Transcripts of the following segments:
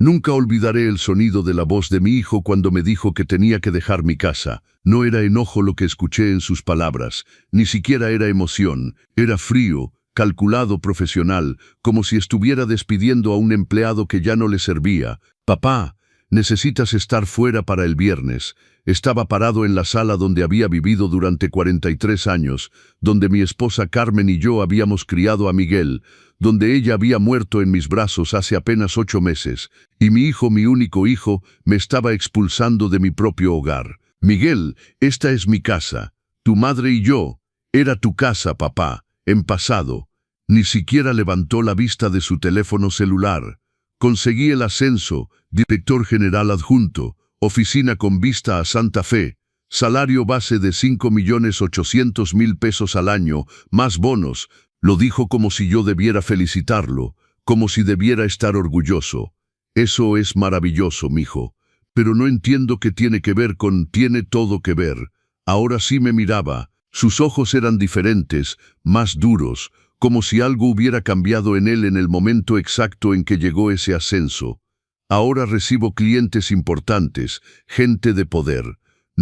Nunca olvidaré el sonido de la voz de mi hijo cuando me dijo que tenía que dejar mi casa. No era enojo lo que escuché en sus palabras, ni siquiera era emoción, era frío, calculado, profesional, como si estuviera despidiendo a un empleado que ya no le servía. Papá, necesitas estar fuera para el viernes. Estaba parado en la sala donde había vivido durante 43 años, donde mi esposa Carmen y yo habíamos criado a Miguel, donde ella había muerto en mis brazos hace apenas 8 meses, y mi hijo, mi único hijo, me estaba expulsando de mi propio hogar. Miguel, esta es mi casa. Tu madre y yo. Era tu casa, papá, en pasado. Ni siquiera levantó la vista de su teléfono celular. Conseguí el ascenso, director general adjunto, oficina con vista a Santa Fe, salario base de 5.800.000 pesos al año, más bonos. Lo dijo como si yo debiera felicitarlo, como si debiera estar orgulloso. Eso es maravilloso, mijo. Pero no entiendo qué tiene que ver con tiene todo que ver. Ahora sí me miraba. Sus ojos eran diferentes, más duros, como si algo hubiera cambiado en él en el momento exacto en que llegó ese ascenso. Ahora recibo clientes importantes, gente de poder.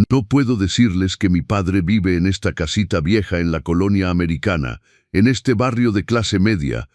No puedo decirles que mi padre vive en esta casita vieja en la colonia americana, en este barrio de clase media,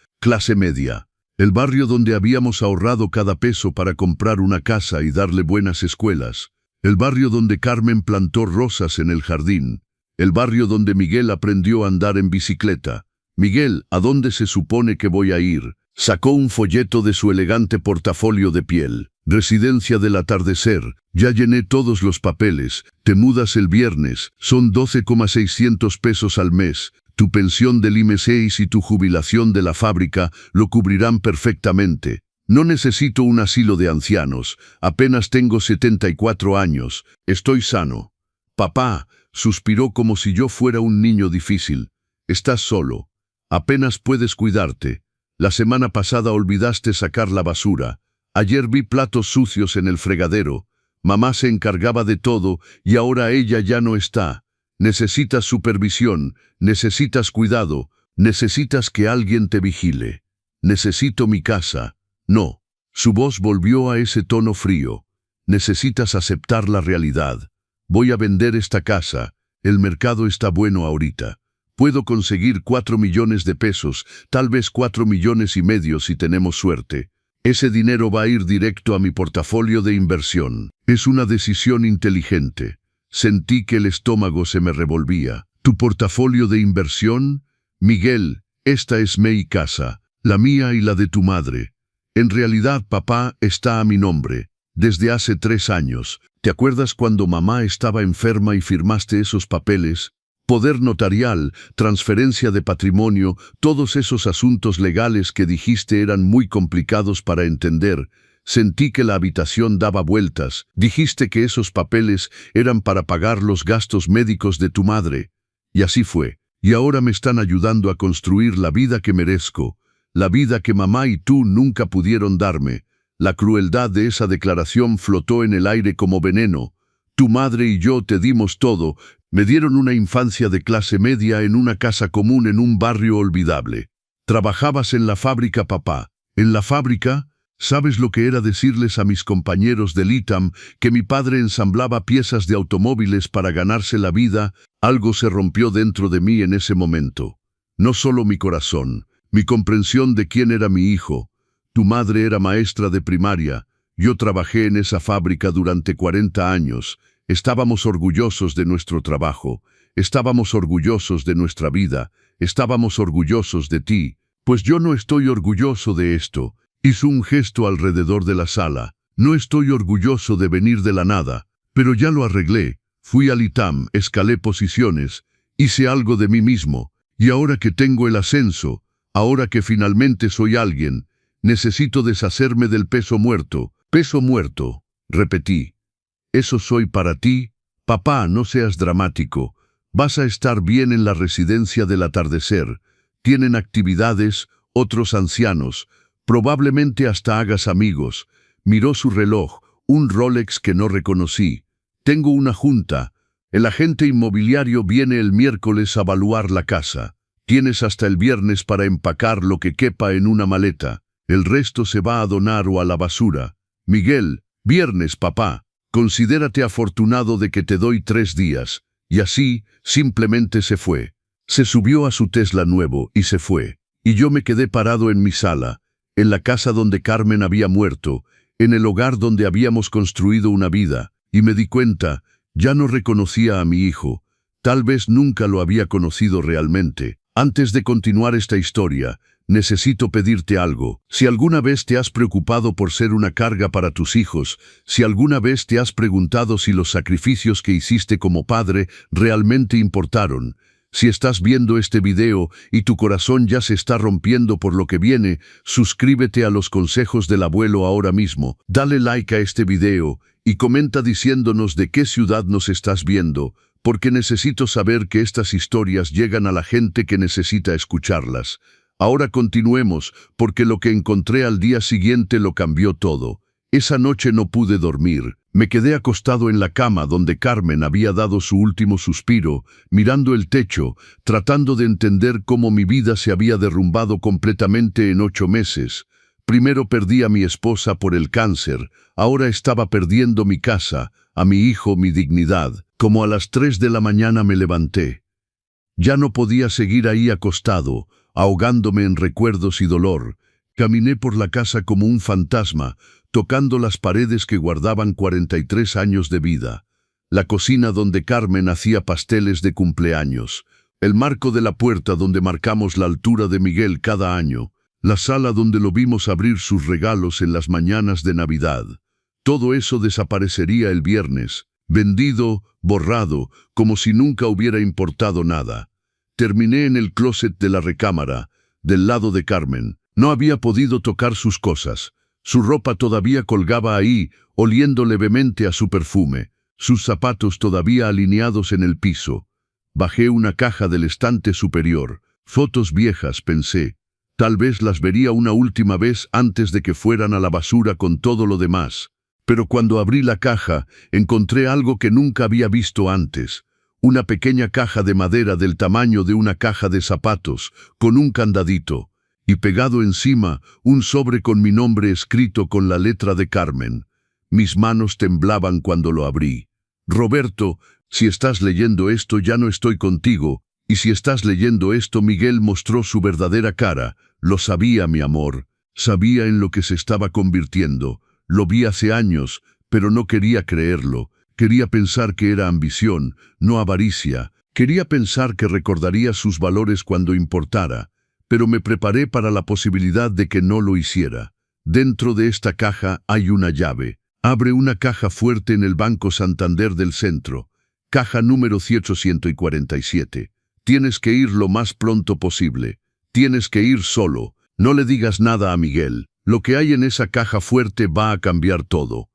el barrio donde habíamos ahorrado cada peso para comprar una casa y darle buenas escuelas, el barrio donde Carmen plantó rosas en el jardín, el barrio donde Miguel aprendió a andar en bicicleta. Miguel, ¿a dónde se supone que voy a ir? Sacó un folleto de su elegante portafolio de piel. Residencia del atardecer. Ya llené todos los papeles. Te mudas el viernes. Son 12,600 pesos al mes. Tu pensión del IMSS y tu jubilación de la fábrica lo cubrirán perfectamente. No necesito un asilo de ancianos. Apenas tengo 74 años. Estoy sano. Papá, suspiró como si yo fuera un niño difícil. Estás solo. Apenas puedes cuidarte. La semana pasada olvidaste sacar la basura. Ayer vi platos sucios en el fregadero. Mamá se encargaba de todo y ahora ella ya no está. Necesitas supervisión, necesitas cuidado, necesitas que alguien te vigile. Necesito mi casa. No. Su voz volvió a ese tono frío. Necesitas aceptar la realidad. Voy a vender esta casa. El mercado está bueno ahorita. Puedo conseguir 4 millones de pesos, tal vez 4,5 millones si tenemos suerte. Ese dinero va a ir directo a mi portafolio de inversión. Es una decisión inteligente. Sentí que el estómago se me revolvía. ¿Tu portafolio de inversión? Miguel, esta es mi casa, la mía y la de tu madre. En realidad, papá, está a mi nombre. Desde hace 3 años. ¿Te acuerdas cuando mamá estaba enferma y firmaste esos papeles? Poder notarial, transferencia de patrimonio, todos esos asuntos legales que dijiste eran muy complicados para entender. Sentí que la habitación daba vueltas. Dijiste que esos papeles eran para pagar los gastos médicos de tu madre. Y así fue. Y ahora me están ayudando a construir la vida que merezco, la vida que mamá y tú nunca pudieron darme. La crueldad de esa declaración flotó en el aire como veneno. Tu madre y yo te dimos todo. Me dieron una infancia de clase media en una casa común en un barrio olvidable. Trabajabas en la fábrica, papá. En la fábrica, ¿sabes lo que era decirles a mis compañeros del ITAM que mi padre ensamblaba piezas de automóviles para ganarse la vida? Algo se rompió dentro de mí en ese momento. No solo mi corazón, mi comprensión de quién era mi hijo. Tu madre era maestra de primaria. Yo trabajé en esa fábrica durante 40 años. Estábamos orgullosos de nuestro trabajo, estábamos orgullosos de nuestra vida, estábamos orgullosos de ti. Pues yo no estoy orgulloso de esto. Hizo un gesto alrededor de la sala. No estoy orgulloso de venir de la nada, pero ya lo arreglé. Fui al ITAM, escalé posiciones, hice algo de mí mismo, y ahora que tengo el ascenso, ahora que finalmente soy alguien, necesito deshacerme del peso muerto. Peso muerto, repetí. Eso soy para ti. Papá, no seas dramático. Vas a estar bien en la residencia del atardecer. Tienen actividades, otros ancianos. Probablemente hasta hagas amigos. Miró su reloj, un Rolex que no reconocí. Tengo una junta. El agente inmobiliario viene el miércoles a evaluar la casa. Tienes hasta el viernes para empacar lo que quepa en una maleta. El resto se va a donar o a la basura. Miguel, viernes, papá. Considérate afortunado de que te doy 3 días. Y así, simplemente se fue. Se subió a su Tesla nuevo y se fue. Y yo me quedé parado en mi sala, en la casa donde Carmen había muerto, en el hogar donde habíamos construido una vida, y me di cuenta, ya no reconocía a mi hijo. Tal vez nunca lo había conocido realmente. Antes de continuar esta historia, necesito pedirte algo. Si alguna vez te has preocupado por ser una carga para tus hijos, si alguna vez te has preguntado si los sacrificios que hiciste como padre realmente importaron, si estás viendo este video y tu corazón ya se está rompiendo por lo que viene, suscríbete a los consejos del abuelo ahora mismo, dale like a este video y comenta diciéndonos de qué ciudad nos estás viendo, porque necesito saber que estas historias llegan a la gente que necesita escucharlas. Ahora continuemos, porque lo que encontré al día siguiente lo cambió todo. Esa noche no pude dormir. Me quedé acostado en la cama donde Carmen había dado su último suspiro, mirando el techo, tratando de entender cómo mi vida se había derrumbado completamente en 8 meses. Primero perdí a mi esposa por el cáncer, ahora estaba perdiendo mi casa, a mi hijo, mi dignidad. Como a las 3 de la mañana me levanté. Ya no podía seguir ahí acostado, ahogándome en recuerdos y dolor. Caminé por la casa como un fantasma, tocando las paredes que guardaban 43 años de vida. La cocina donde Carmen hacía pasteles de cumpleaños. El marco de la puerta donde marcamos la altura de Miguel cada año. La sala donde lo vimos abrir sus regalos en las mañanas de Navidad. Todo eso desaparecería el viernes. Vendido, borrado, como si nunca hubiera importado nada. Terminé en el closet de la recámara, del lado de Carmen. No había podido tocar sus cosas. Su ropa todavía colgaba ahí, oliendo levemente a su perfume. Sus zapatos todavía alineados en el piso. Bajé una caja del estante superior. Fotos viejas, pensé. Tal vez las vería una última vez antes de que fueran a la basura con todo lo demás. Pero cuando abrí la caja, encontré algo que nunca había visto antes. Una pequeña caja de madera del tamaño de una caja de zapatos, con un candadito, y pegado encima un sobre con mi nombre escrito con la letra de Carmen. Mis manos temblaban cuando lo abrí. Roberto, si estás leyendo esto ya no estoy contigo, y si estás leyendo esto Miguel mostró su verdadera cara. Lo sabía, mi amor, sabía en lo que se estaba convirtiendo. Lo vi hace años, pero no quería creerlo. Quería pensar que era ambición, no avaricia. Quería pensar que recordaría sus valores cuando importara. Pero me preparé para la posibilidad de que no lo hiciera. Dentro de esta caja hay una llave. Abre una caja fuerte en el Banco Santander del centro. Caja número 147. Tienes que ir lo más pronto posible. Tienes que ir solo. No le digas nada a Miguel. Lo que hay en esa caja fuerte va a cambiar todo.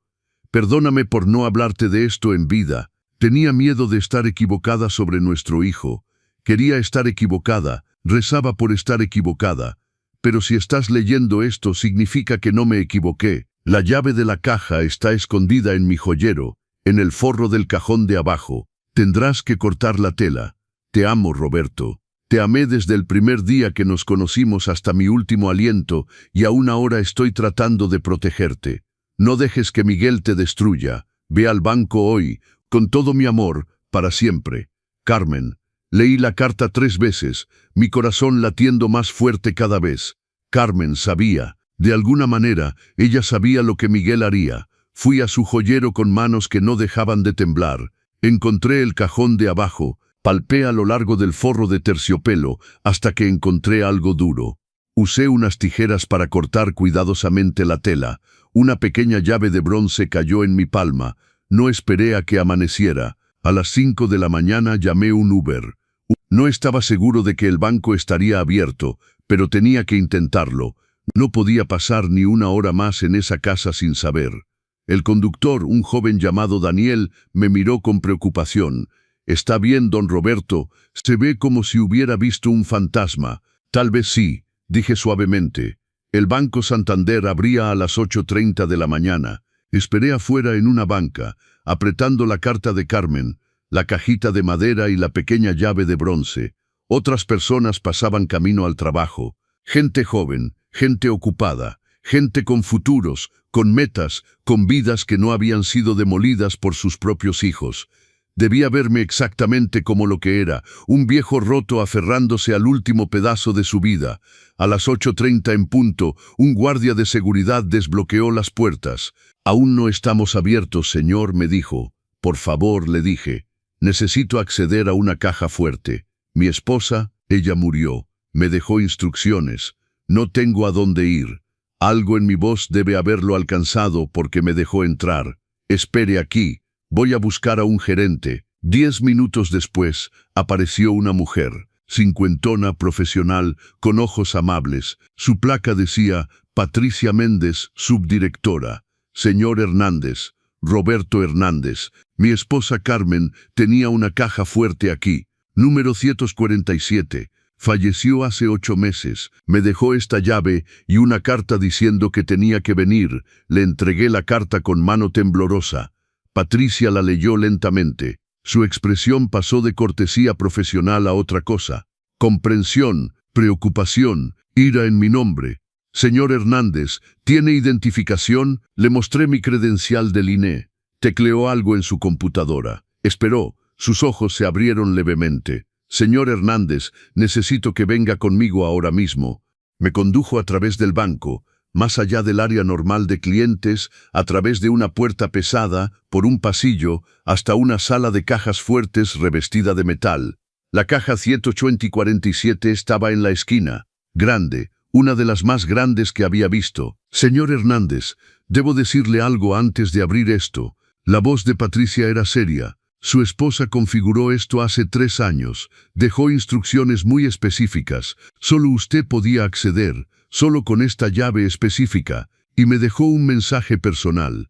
Perdóname por no hablarte de esto en vida. Tenía miedo de estar equivocada sobre nuestro hijo. Quería estar equivocada, rezaba por estar equivocada. Pero si estás leyendo esto significa que no me equivoqué. La llave de la caja está escondida en mi joyero, en el forro del cajón de abajo. Tendrás que cortar la tela. Te amo, Roberto. Te amé desde el primer día que nos conocimos hasta mi último aliento y aún ahora estoy tratando de protegerte. No dejes que Miguel te destruya. Ve al banco hoy, con todo mi amor, para siempre. Carmen. Leí la carta 3 veces, mi corazón latiendo más fuerte cada vez. Carmen sabía. De alguna manera, ella sabía lo que Miguel haría. Fui a su joyero con manos que no dejaban de temblar. Encontré el cajón de abajo. Palpé a lo largo del forro de terciopelo hasta que encontré algo duro. Usé unas tijeras para cortar cuidadosamente la tela. Una pequeña llave de bronce cayó en mi palma. No esperé a que amaneciera. A las 5 de la mañana llamé un Uber. No estaba seguro de que el banco estaría abierto, pero tenía que intentarlo. No podía pasar ni una hora más en esa casa sin saber. El conductor, un joven llamado Daniel, me miró con preocupación. «¿Está bien, don Roberto? Se ve como si hubiera visto un fantasma». «Tal vez sí», dije suavemente. El Banco Santander abría a las 8:30 de la mañana. Esperé afuera en una banca, apretando la carta de Carmen, la cajita de madera y la pequeña llave de bronce. Otras personas pasaban camino al trabajo. Gente joven, gente ocupada, gente con futuros, con metas, con vidas que no habían sido demolidas por sus propios hijos. Debía verme exactamente como lo que era, un viejo roto aferrándose al último pedazo de su vida. A las 8:30 en punto, un guardia de seguridad desbloqueó las puertas. «Aún no estamos abiertos, señor», me dijo. «Por favor», le dije. «Necesito acceder a una caja fuerte. Mi esposa, ella murió. Me dejó instrucciones. No tengo a dónde ir. Algo en mi voz debe haberlo alcanzado porque me dejó entrar. Espere aquí. Voy a buscar a un gerente». 10 minutos después, apareció una mujer, cincuentona, profesional, con ojos amables. Su placa decía, Patricia Méndez, subdirectora. «Señor Hernández, Roberto Hernández, mi esposa Carmen tenía una caja fuerte aquí, número 147. Falleció hace 8 meses. Me dejó esta llave y una carta diciendo que tenía que venir. Le entregué la carta con mano temblorosa. Patricia la leyó lentamente. Su expresión pasó de cortesía profesional a otra cosa. Comprensión, preocupación, ira en mi nombre. «Señor Hernández, ¿tiene identificación?». Le mostré mi credencial del INE. Tecleó algo en su computadora. Esperó. Sus ojos se abrieron levemente. «Señor Hernández, necesito que venga conmigo ahora mismo». Me condujo a través del banco, más allá del área normal de clientes, a través de una puerta pesada, por un pasillo, hasta una sala de cajas fuertes revestida de metal. La caja 147 estaba en la esquina, grande, una de las más grandes que había visto. «Señor Hernández, debo decirle algo antes de abrir esto». La voz de Patricia era seria. Su esposa configuró esto hace 3 años. Dejó instrucciones muy específicas. Solo usted podía acceder, solo con esta llave específica. Y me dejó un mensaje personal.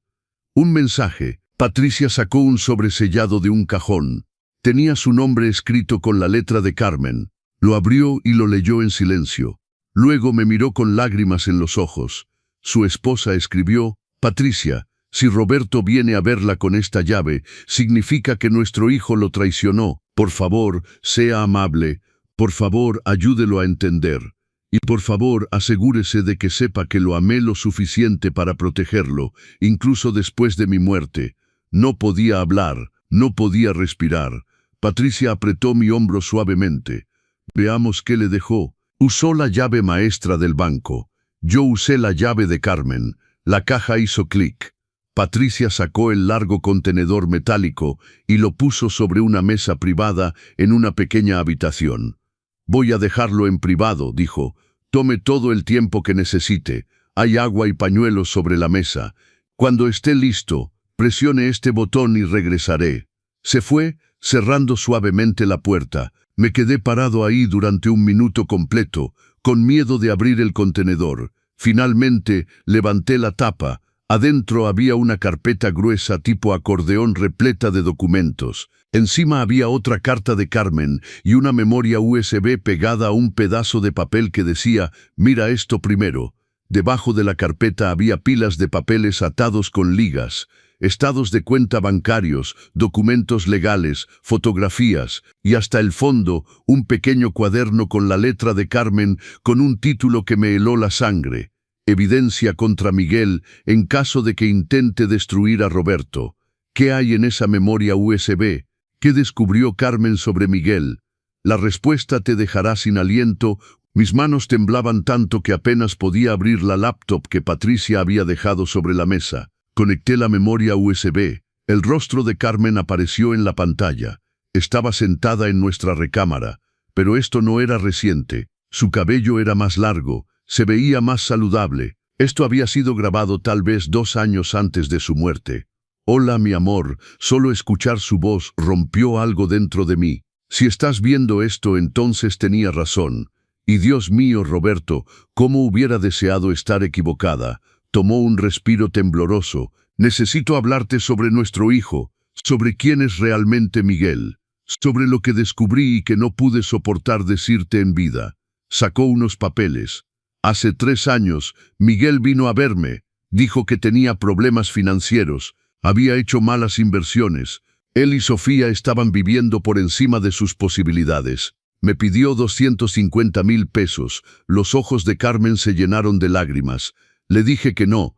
Un mensaje. Patricia sacó un sobresellado de un cajón. Tenía su nombre escrito con la letra de Carmen. Lo abrió y lo leyó en silencio. Luego me miró con lágrimas en los ojos. Su esposa escribió, «Patricia, si Roberto viene a verla con esta llave, significa que nuestro hijo lo traicionó. Por favor, sea amable. Por favor, ayúdelo a entender. Y por favor, asegúrese de que sepa que lo amé lo suficiente para protegerlo, incluso después de mi muerte». No podía hablar, no podía respirar. Patricia apretó mi hombro suavemente. «Veamos qué le dejó». Usó la llave maestra del banco. Yo usé la llave de Carmen. La caja hizo clic. Patricia sacó el largo contenedor metálico y lo puso sobre una mesa privada en una pequeña habitación. «Voy a dejarlo en privado», dijo. «Tome todo el tiempo que necesite. Hay agua y pañuelos sobre la mesa. Cuando esté listo, presione este botón y regresaré». Se fue, cerrando suavemente la puerta. Me quedé parado ahí durante 1 minuto completo, con miedo de abrir el contenedor. Finalmente, levanté la tapa. Adentro había una carpeta gruesa tipo acordeón repleta de documentos. Encima había otra carta de Carmen y una memoria USB pegada a un pedazo de papel que decía, «Mira esto primero». Debajo de la carpeta había pilas de papeles atados con ligas, estados de cuenta bancarios, documentos legales, fotografías y hasta el fondo un pequeño cuaderno con la letra de Carmen con un título que me heló la sangre. «Evidencia contra Miguel en caso de que intente destruir a Roberto». ¿Qué hay en esa memoria USB? ¿Qué descubrió Carmen sobre Miguel? La respuesta te dejará sin aliento. Mis manos temblaban tanto que apenas podía abrir la laptop que Patricia había dejado sobre la mesa. Conecté la memoria USB. El rostro de Carmen apareció en la pantalla. Estaba sentada en nuestra recámara, pero esto no era reciente. Su cabello era más largo, se veía más saludable. Esto había sido grabado tal vez 2 años antes de su muerte. «Hola, mi amor», solo escuchar su voz rompió algo dentro de mí. «Si estás viendo esto, entonces tenía razón. Y Dios mío, Roberto, cómo hubiera deseado estar equivocada». Tomó un respiro tembloroso. «Necesito hablarte sobre nuestro hijo, sobre quién es realmente Miguel, sobre lo que descubrí y que no pude soportar decirte en vida». Sacó unos papeles. «Hace 3 años, Miguel vino a verme. Dijo que tenía problemas financieros, había hecho malas inversiones. Él y Sofía estaban viviendo por encima de sus posibilidades. Me pidió 250,000 pesos. Los ojos de Carmen se llenaron de lágrimas. Le dije que no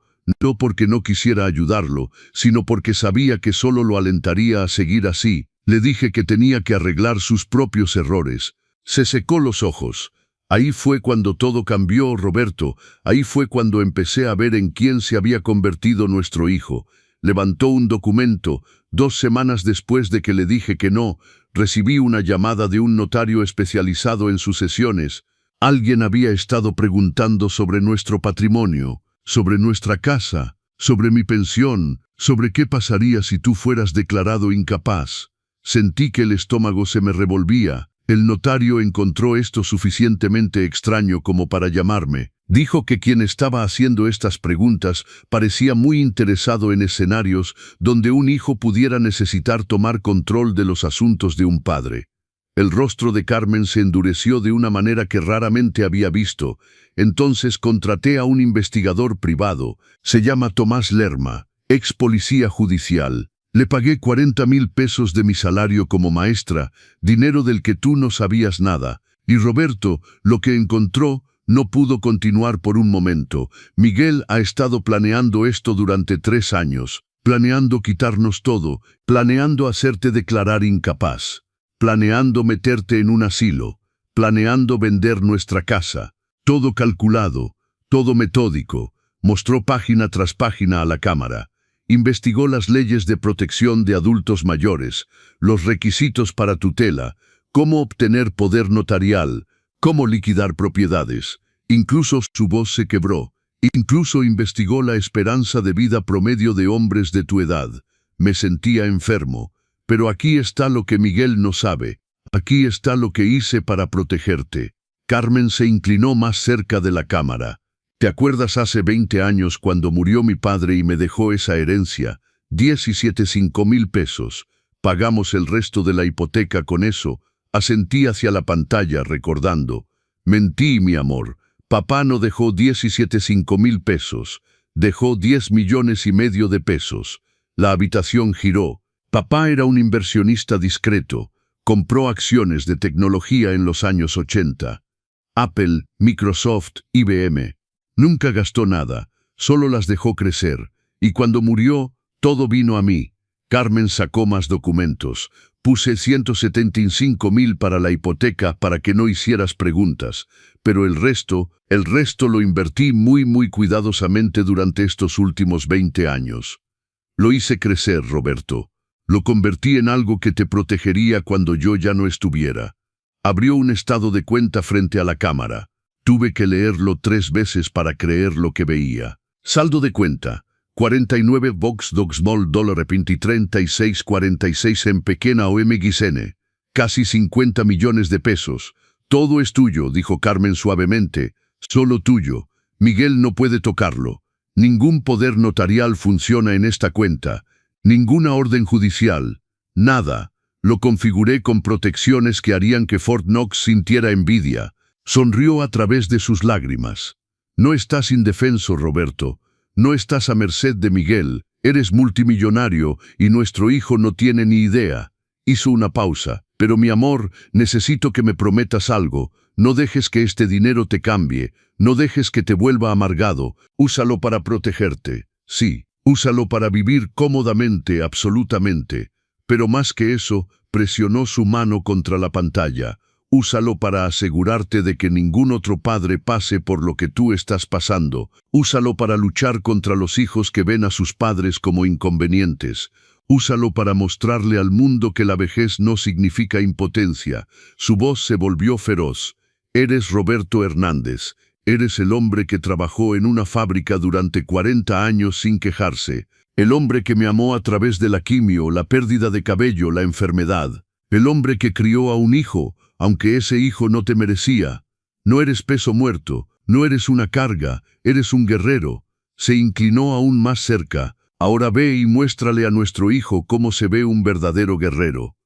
porque no quisiera ayudarlo, sino porque sabía que solo lo alentaría a seguir así. Le dije que tenía que arreglar sus propios errores. Se secó los ojos. Ahí fue cuando todo cambió, Roberto. Ahí fue cuando empecé a ver en quién se había convertido nuestro hijo. Levantó un documento. 2 semanas después de que le dije que no, recibí una llamada de un notario especializado en sucesiones. Alguien había estado preguntando sobre nuestro patrimonio, sobre nuestra casa, sobre mi pensión, sobre qué pasaría si tú fueras declarado incapaz. Sentí que el estómago se me revolvía. El notario encontró esto suficientemente extraño como para llamarme. Dijo que quien estaba haciendo estas preguntas parecía muy interesado en escenarios donde un hijo pudiera necesitar tomar control de los asuntos de un padre. El rostro de Carmen se endureció de una manera que raramente había visto. Entonces contraté a un investigador privado. Se llama Tomás Lerma, ex policía judicial. Le pagué 40,000 pesos de mi salario como maestra, dinero del que tú no sabías nada. Y Roberto, lo que encontró, no pudo continuar por un momento. Miguel ha estado planeando esto durante 3 años, planeando quitarnos todo, planeando hacerte declarar incapaz, planeando meterte en un asilo, planeando vender nuestra casa. Todo calculado, todo metódico. Mostró página tras página a la cámara. Investigó las leyes de protección de adultos mayores, los requisitos para tutela, cómo obtener poder notarial, cómo liquidar propiedades. Incluso su voz se quebró. Incluso investigó la esperanza de vida promedio de hombres de tu edad. Me sentía enfermo. Pero aquí está lo que Miguel no sabe. Aquí está lo que hice para protegerte. Carmen se inclinó más cerca de la cámara. ¿Te acuerdas hace 20 años cuando murió mi padre y me dejó esa herencia? 17,500 pesos. Pagamos el resto de la hipoteca con eso. Asentí hacia la pantalla recordando. Mentí, mi amor. Papá no dejó 17,500 pesos. Dejó 10,5 millones de pesos. La habitación giró. Papá era un inversionista discreto. Compró acciones de tecnología en los años 80. Apple, Microsoft, IBM. Nunca gastó nada, solo las dejó crecer. Y cuando murió, todo vino a mí. Carmen sacó más documentos. Puse 175,000 para la hipoteca para que no hicieras preguntas. Pero el resto lo invertí muy cuidadosamente durante estos últimos 20 años. Lo hice crecer, Roberto. Lo convertí en algo que te protegería cuando yo ya no estuviera. Abrió un estado de cuenta frente a la cámara. Tuve que leerlo 3 veces para creer lo que veía. Saldo de cuenta. 49 Vox Dogsmol $203646 en pequeña OMXN. Casi 50 millones de pesos. Todo es tuyo, dijo Carmen suavemente. Solo tuyo. Miguel no puede tocarlo. Ningún poder notarial funciona en esta cuenta. Ninguna orden judicial. Nada. Lo configuré con protecciones que harían que Fort Knox sintiera envidia. Sonrió a través de sus lágrimas. No estás indefenso, Roberto. No estás a merced de Miguel. Eres multimillonario y nuestro hijo no tiene ni idea. Hizo una pausa. Pero mi amor, necesito que me prometas algo. No dejes que este dinero te cambie. No dejes que te vuelva amargado. Úsalo para protegerte. Sí, úsalo para vivir cómodamente, absolutamente. Pero más que eso, presionó su mano contra la pantalla. Úsalo para asegurarte de que ningún otro padre pase por lo que tú estás pasando. Úsalo para luchar contra los hijos que ven a sus padres como inconvenientes. Úsalo para mostrarle al mundo que la vejez no significa impotencia. Su voz se volvió feroz. Eres Roberto Hernández. Eres el hombre que trabajó en una fábrica durante 40 años sin quejarse. El hombre que me amó a través de la quimio, la pérdida de cabello, la enfermedad. El hombre que crió a un hijo, aunque ese hijo no te merecía. No eres peso muerto, no eres una carga, eres un guerrero. Se inclinó aún más cerca. Ahora ve y muéstrale a nuestro hijo cómo se ve un verdadero guerrero.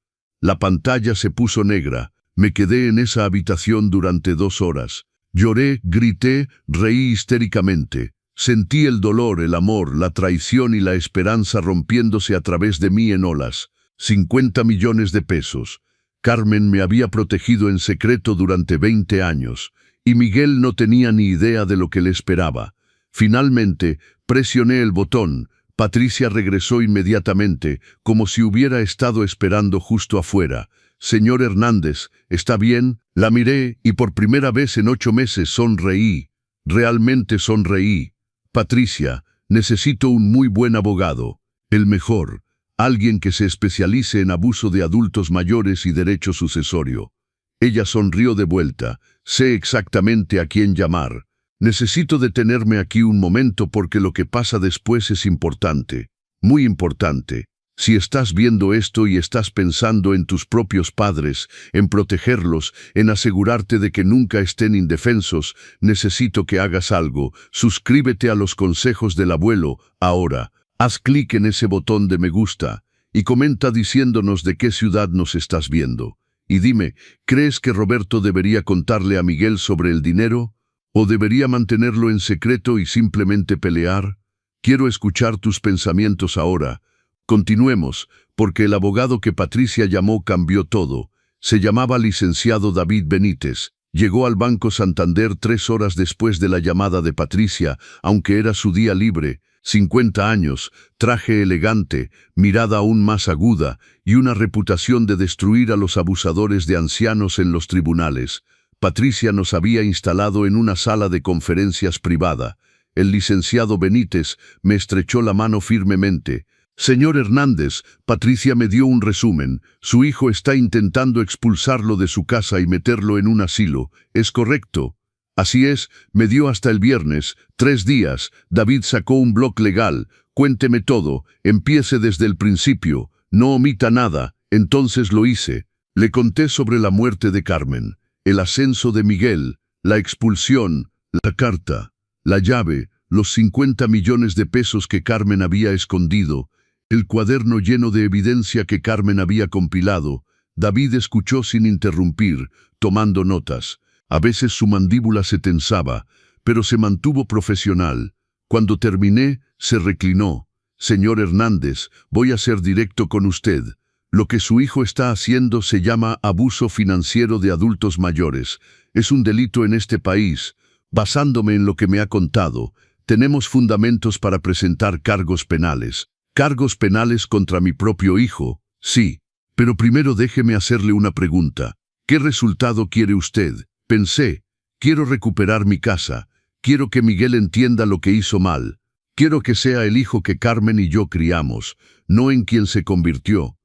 La pantalla se puso negra. Me quedé en esa habitación durante 2 horas. Lloré, grité, reí histéricamente. Sentí el dolor, el amor, la traición y la esperanza rompiéndose a través de mí en olas. 50 millones de pesos. Carmen me había protegido en secreto durante 20 años, y Miguel no tenía ni idea de lo que le esperaba. Finalmente, presioné el botón. Patricia regresó inmediatamente, como si hubiera estado esperando justo afuera. «Señor Hernández, ¿está bien?» La miré y por primera vez en 8 meses sonreí. Realmente sonreí. «Patricia, necesito un muy buen abogado. El mejor. Alguien que se especialice en abuso de adultos mayores y derecho sucesorio». Ella sonrió de vuelta. «Sé exactamente a quién llamar. Necesito detenerme aquí un momento porque lo que pasa después es importante. Muy importante. Si estás viendo esto y estás pensando en tus propios padres, en protegerlos, en asegurarte de que nunca estén indefensos, necesito que hagas algo. Suscríbete a los consejos del abuelo, ahora. Haz clic en ese botón de me gusta y comenta diciéndonos de qué ciudad nos estás viendo. Y dime, ¿crees que Roberto debería contarle a Miguel sobre el dinero? ¿O debería mantenerlo en secreto y simplemente pelear? Quiero escuchar tus pensamientos ahora. Continuemos, porque el abogado que Patricia llamó cambió todo. Se llamaba licenciado David Benítez. Llegó al Banco Santander 3 horas después de la llamada de Patricia, aunque era su día libre. 50 años, traje elegante, mirada aún más aguda y una reputación de destruir a los abusadores de ancianos en los tribunales. Patricia nos había instalado en una sala de conferencias privada. El licenciado Benítez me estrechó la mano firmemente. «Señor Hernández», Patricia me dio un resumen. «Su hijo está intentando expulsarlo de su casa y meterlo en un asilo. ¿Es correcto?» «Así es, me dio hasta el viernes, 3 días. David sacó un blog legal. Cuénteme todo, empiece desde el principio. No omita nada». Entonces lo hice. Le conté sobre la muerte de Carmen, el ascenso de Miguel, la expulsión, la carta, la llave, los 50 millones de pesos que Carmen había escondido, el cuaderno lleno de evidencia que Carmen había compilado. David escuchó sin interrumpir, tomando notas. A veces su mandíbula se tensaba, pero se mantuvo profesional. Cuando terminé, se reclinó. «Señor Hernández, voy a ser directo con usted. Lo que su hijo está haciendo se llama abuso financiero de adultos mayores. Es un delito en este país. Basándome en lo que me ha contado, tenemos fundamentos para presentar cargos penales. ¿Cargos penales contra mi propio hijo? Sí. Pero primero déjeme hacerle una pregunta. ¿Qué resultado quiere usted? Pensé. Quiero recuperar mi casa. Quiero que Miguel entienda lo que hizo mal. Quiero que sea el hijo que Carmen y yo criamos, no en quien se convirtió».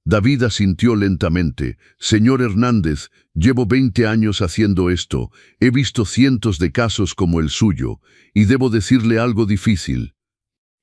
David asintió lentamente. «Señor Hernández, llevo 20 años haciendo esto. He visto cientos de casos como el suyo, y debo decirle algo difícil.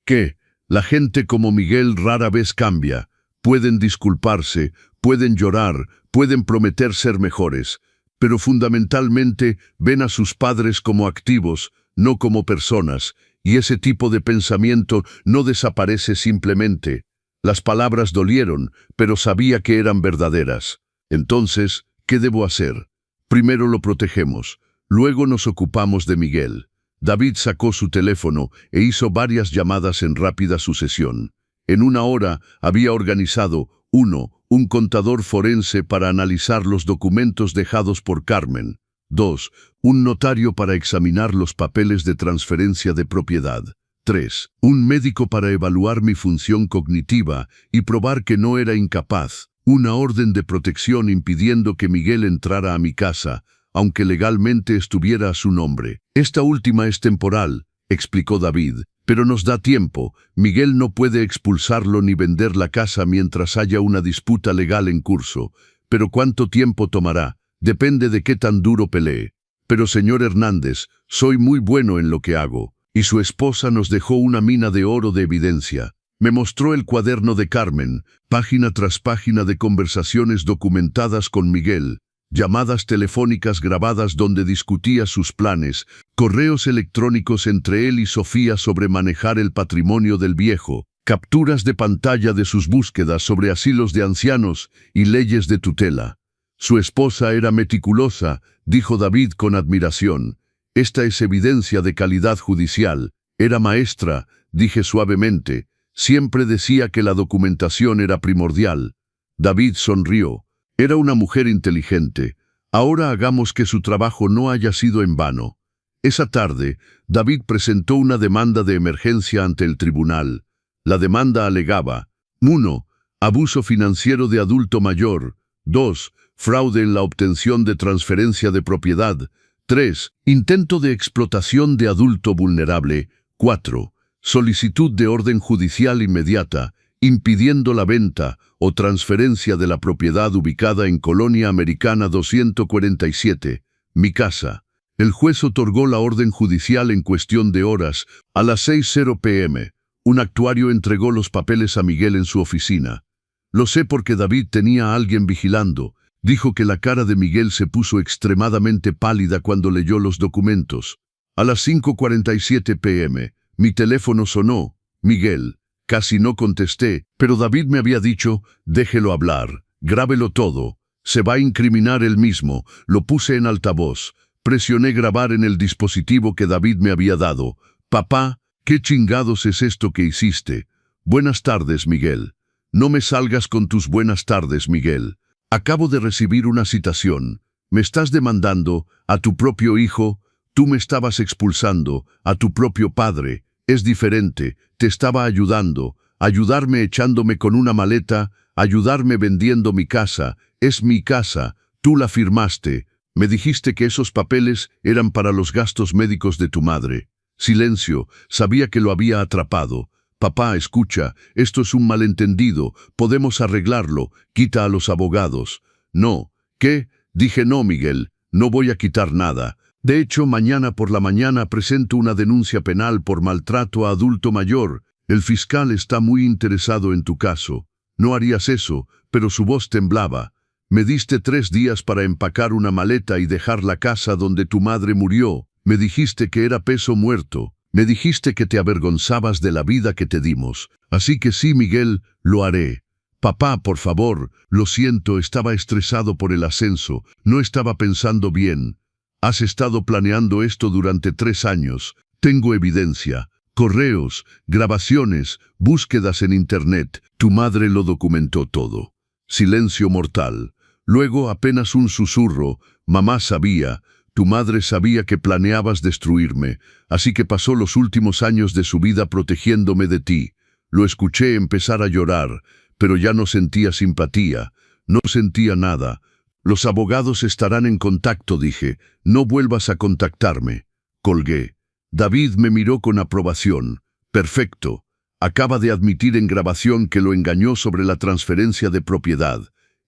¿Qué? La gente como Miguel rara vez cambia. Pueden disculparse, pueden llorar, pueden prometer ser mejores, pero fundamentalmente ven a sus padres como activos, no como personas, y ese tipo de pensamiento no desaparece simplemente». Las palabras dolieron, pero sabía que eran verdaderas. Entonces, ¿qué debo hacer? Primero lo protegemos, luego nos ocupamos de Miguel. David sacó su teléfono e hizo varias llamadas en rápida sucesión. En 1 hora había organizado, 1, un contador forense para analizar los documentos dejados por Carmen. 2, un notario para examinar los papeles de transferencia de propiedad. 3. Un médico para evaluar mi función cognitiva y probar que no era incapaz. Una orden de protección impidiendo que Miguel entrara a mi casa, aunque legalmente estuviera a su nombre. «Esta última es temporal», explicó David, «pero nos da tiempo. Miguel no puede expulsarlo ni vender la casa mientras haya una disputa legal en curso. Pero ¿cuánto tiempo tomará? Depende de qué tan duro pelee. Pero señor Hernández, soy muy bueno en lo que hago». Y su esposa nos dejó una mina de oro de evidencia. Me mostró el cuaderno de Carmen, página tras página de conversaciones documentadas con Miguel, llamadas telefónicas grabadas donde discutía sus planes, correos electrónicos entre él y Sofía sobre manejar el patrimonio del viejo, capturas de pantalla de sus búsquedas sobre asilos de ancianos y leyes de tutela. Su esposa era meticulosa, dijo David con admiración. Esta es evidencia de calidad judicial. Era maestra, dije suavemente. Siempre decía que la documentación era primordial. David sonrió. Era una mujer inteligente. Ahora hagamos que su trabajo no haya sido en vano. Esa tarde, David presentó una demanda de emergencia ante el tribunal. La demanda alegaba: 1. Abuso financiero de adulto mayor. 2. Fraude en la obtención de transferencia de propiedad. 3. Intento de explotación de adulto vulnerable. 4. Solicitud de orden judicial inmediata, impidiendo la venta o transferencia de la propiedad ubicada en Colonia Americana 247, mi casa. El juez otorgó la orden judicial en cuestión de horas. A las 6:00 p.m., un actuario entregó los papeles a Miguel en su oficina. Lo sé porque David tenía a alguien vigilando. Dijo que la cara de Miguel se puso extremadamente pálida cuando leyó los documentos. A las 5:47 p.m., mi teléfono sonó. Miguel. Casi no contesté, pero David me había dicho: déjelo hablar, grábelo todo. Se va a incriminar él mismo. Lo puse en altavoz. Presioné grabar en el dispositivo que David me había dado. Papá, ¿qué chingados es esto que hiciste? Buenas tardes, Miguel. No me salgas con tus buenas tardes, Miguel. Acabo de recibir una citación. Me estás demandando a tu propio hijo. Tú me estabas expulsando a tu propio padre. Es diferente. Te estaba ayudando. Ayudarme echándome con una maleta. Ayudarme vendiendo mi casa. Es mi casa. Tú la firmaste. Me dijiste que esos papeles eran para los gastos médicos de tu madre. Silencio. Sabía que lo había atrapado. Papá, escucha, esto es un malentendido. Podemos arreglarlo. Quita a los abogados. No. ¿Qué? Dije no, Miguel. No voy a quitar nada. De hecho, mañana por la mañana presento una denuncia penal por maltrato a adulto mayor. El fiscal está muy interesado en tu caso. No harías eso, pero su voz temblaba. Me diste 3 días para empacar una maleta y dejar la casa donde tu madre murió. Me dijiste que era peso muerto. Me dijiste que te avergonzabas de la vida que te dimos. Así que sí, Miguel, lo haré. Papá, por favor, lo siento, estaba estresado por el ascenso. No estaba pensando bien. Has estado planeando esto durante 3 años. Tengo evidencia. Correos, grabaciones, búsquedas en internet. Tu madre lo documentó todo. Silencio mortal. Luego apenas un susurro. Mamá sabía. Tu madre sabía que planeabas destruirme, así que pasó los últimos años de su vida protegiéndome de ti. Lo escuché empezar a llorar, pero ya no sentía simpatía, no sentía nada. Los abogados estarán en contacto, dije. No vuelvas a contactarme. Colgué. David me miró con aprobación. Perfecto. Acaba de admitir en grabación que lo engañó sobre la transferencia de propiedad.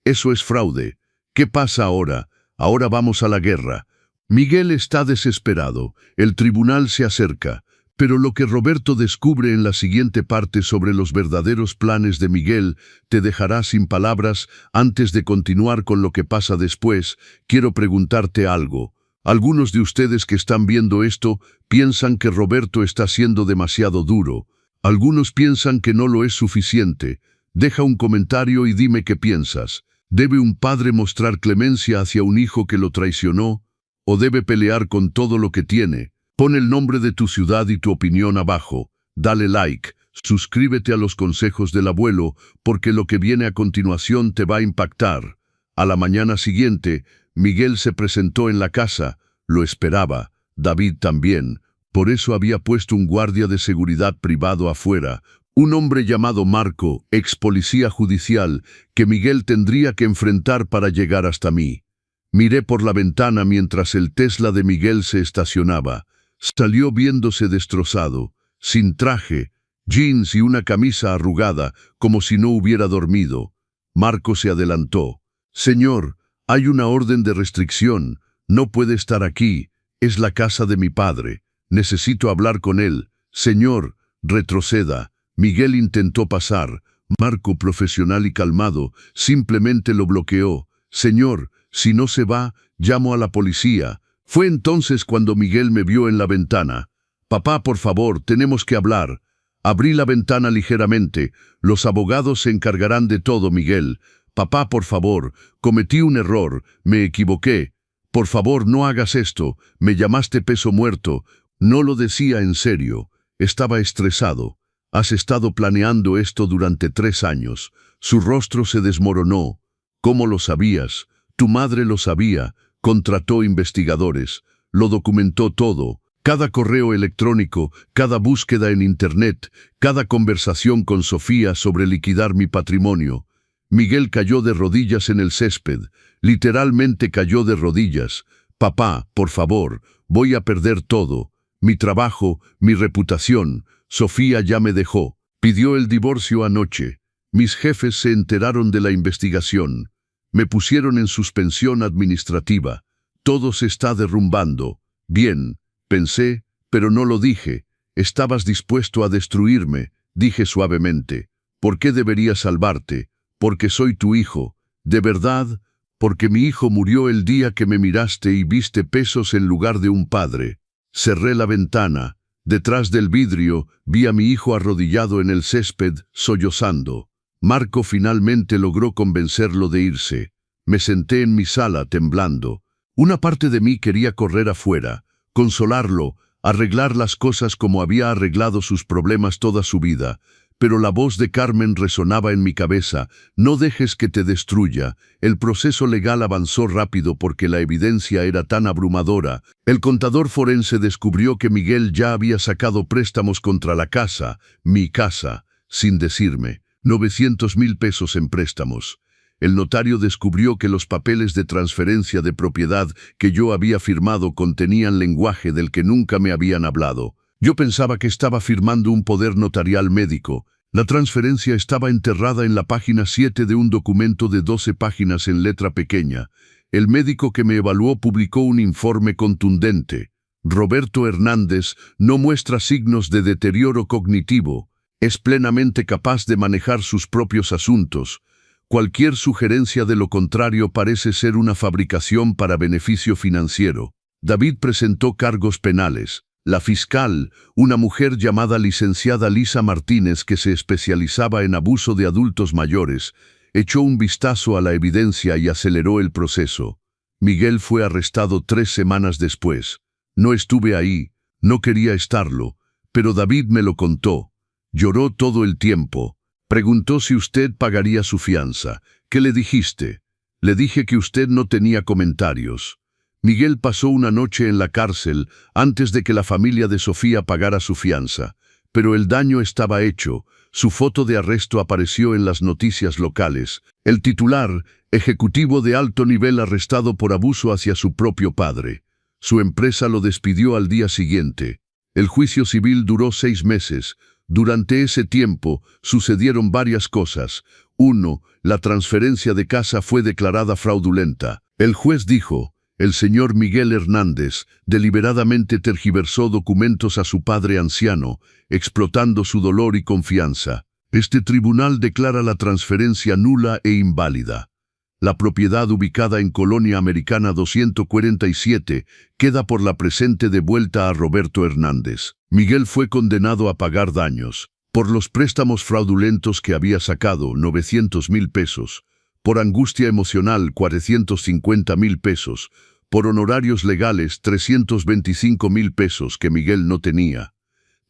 Eso es fraude. ¿Qué pasa ahora? Ahora vamos a la guerra. Miguel está desesperado. El tribunal se acerca. Pero lo que Roberto descubre en la siguiente parte sobre los verdaderos planes de Miguel te dejará sin palabras. Antes de continuar con lo que pasa después, quiero preguntarte algo. Algunos de ustedes que están viendo esto piensan que Roberto está siendo demasiado duro. Algunos piensan que no lo es suficiente. Deja un comentario y dime qué piensas. ¿Debe un padre mostrar clemencia hacia un hijo que lo traicionó? ¿O debe pelear con todo lo que tiene? Pon el nombre de tu ciudad y tu opinión abajo. Dale like. Suscríbete a los consejos del abuelo, porque lo que viene a continuación te va a impactar. A la mañana siguiente, Miguel se presentó en la casa. Lo esperaba. David también. Por eso había puesto un guardia de seguridad privado afuera. Un hombre llamado Marco, ex policía judicial, que Miguel tendría que enfrentar para llegar hasta mí. Miré por la ventana mientras el Tesla de Miguel se estacionaba. Salió viéndose destrozado, sin traje, jeans y una camisa arrugada, como si no hubiera dormido. Marco se adelantó. Señor, hay una orden de restricción. No puede estar aquí. Es la casa de mi padre. Necesito hablar con él. Señor, retroceda. Miguel intentó pasar. Marco, profesional y calmado, simplemente lo bloqueó. Señor, si no se va, llamo a la policía. Fue entonces cuando Miguel me vio en la ventana. Papá, por favor, tenemos que hablar. Abrí la ventana ligeramente. Los abogados se encargarán de todo, Miguel. Papá, por favor, cometí un error. Me equivoqué. Por favor, no hagas esto. Me llamaste peso muerto. No lo decía en serio. Estaba estresado. Has estado planeando esto durante 3 años. Su rostro se desmoronó. ¿Cómo lo sabías? Tu madre lo sabía. Contrató investigadores. Lo documentó todo. Cada correo electrónico, cada búsqueda en Internet, cada conversación con Sofía sobre liquidar mi patrimonio. Miguel cayó de rodillas en el césped, literalmente cayó de rodillas. Papá, por favor, voy a perder todo. Mi trabajo, mi reputación. Sofía ya me dejó. Pidió el divorcio anoche. Mis jefes se enteraron de la investigación. Me pusieron en suspensión administrativa. Todo se está derrumbando. Bien, pensé, pero no lo dije. Estabas dispuesto a destruirme, dije suavemente. ¿Por qué debería salvarte? Porque soy tu hijo. ¿De verdad? Porque mi hijo murió el día que me miraste y viste pesos en lugar de un padre. Cerré la ventana. Detrás del vidrio vi a mi hijo arrodillado en el césped, sollozando. Marco finalmente logró convencerlo de irse. Me senté en mi sala temblando. Una parte de mí quería correr afuera, consolarlo, arreglar las cosas como había arreglado sus problemas toda su vida. Pero la voz de Carmen resonaba en mi cabeza. No dejes que te destruya. El proceso legal avanzó rápido porque la evidencia era tan abrumadora. El contador forense descubrió que Miguel ya había sacado préstamos contra la casa, mi casa, sin decirme. 900,000 pesos en préstamos. El notario descubrió que los papeles de transferencia de propiedad que yo había firmado contenían lenguaje del que nunca me habían hablado. Yo pensaba que estaba firmando un poder notarial médico. La transferencia estaba enterrada en la página 7 de un documento de 12 páginas en letra pequeña. El médico que me evaluó publicó un informe contundente. Roberto Hernández no muestra signos de deterioro cognitivo. Es plenamente capaz de manejar sus propios asuntos. Cualquier sugerencia de lo contrario parece ser una fabricación para beneficio financiero. David presentó cargos penales. La fiscal, una mujer llamada licenciada Lisa Martínez que se especializaba en abuso de adultos mayores, echó un vistazo a la evidencia y aceleró el proceso. Miguel fue arrestado 3 semanas después. No estuve ahí, no quería estarlo, pero David me lo contó. Lloró todo el tiempo. Preguntó si usted pagaría su fianza. ¿Qué le dijiste? Le dije que usted no tenía comentarios. Miguel pasó una noche en la cárcel antes de que la familia de Sofía pagara su fianza, pero el daño estaba hecho. Su foto de arresto apareció en las noticias locales. El titular, ejecutivo de alto nivel arrestado por abuso hacia su propio padre. Su empresa lo despidió al día siguiente. El juicio civil duró 6 meses. Durante ese tiempo sucedieron varias cosas. 1. La transferencia de casa fue declarada fraudulenta. El juez dijo: el señor Miguel Hernández deliberadamente tergiversó documentos a su padre anciano, explotando su dolor y confianza. Este tribunal declara la transferencia nula e inválida. La propiedad ubicada en Colonia Americana 247 queda por la presente devuelta a Roberto Hernández. Miguel fue condenado a pagar daños por los préstamos fraudulentos que había sacado, 900,000 pesos, por angustia emocional, 450,000 pesos, por honorarios legales, 325,000 pesos que Miguel no tenía.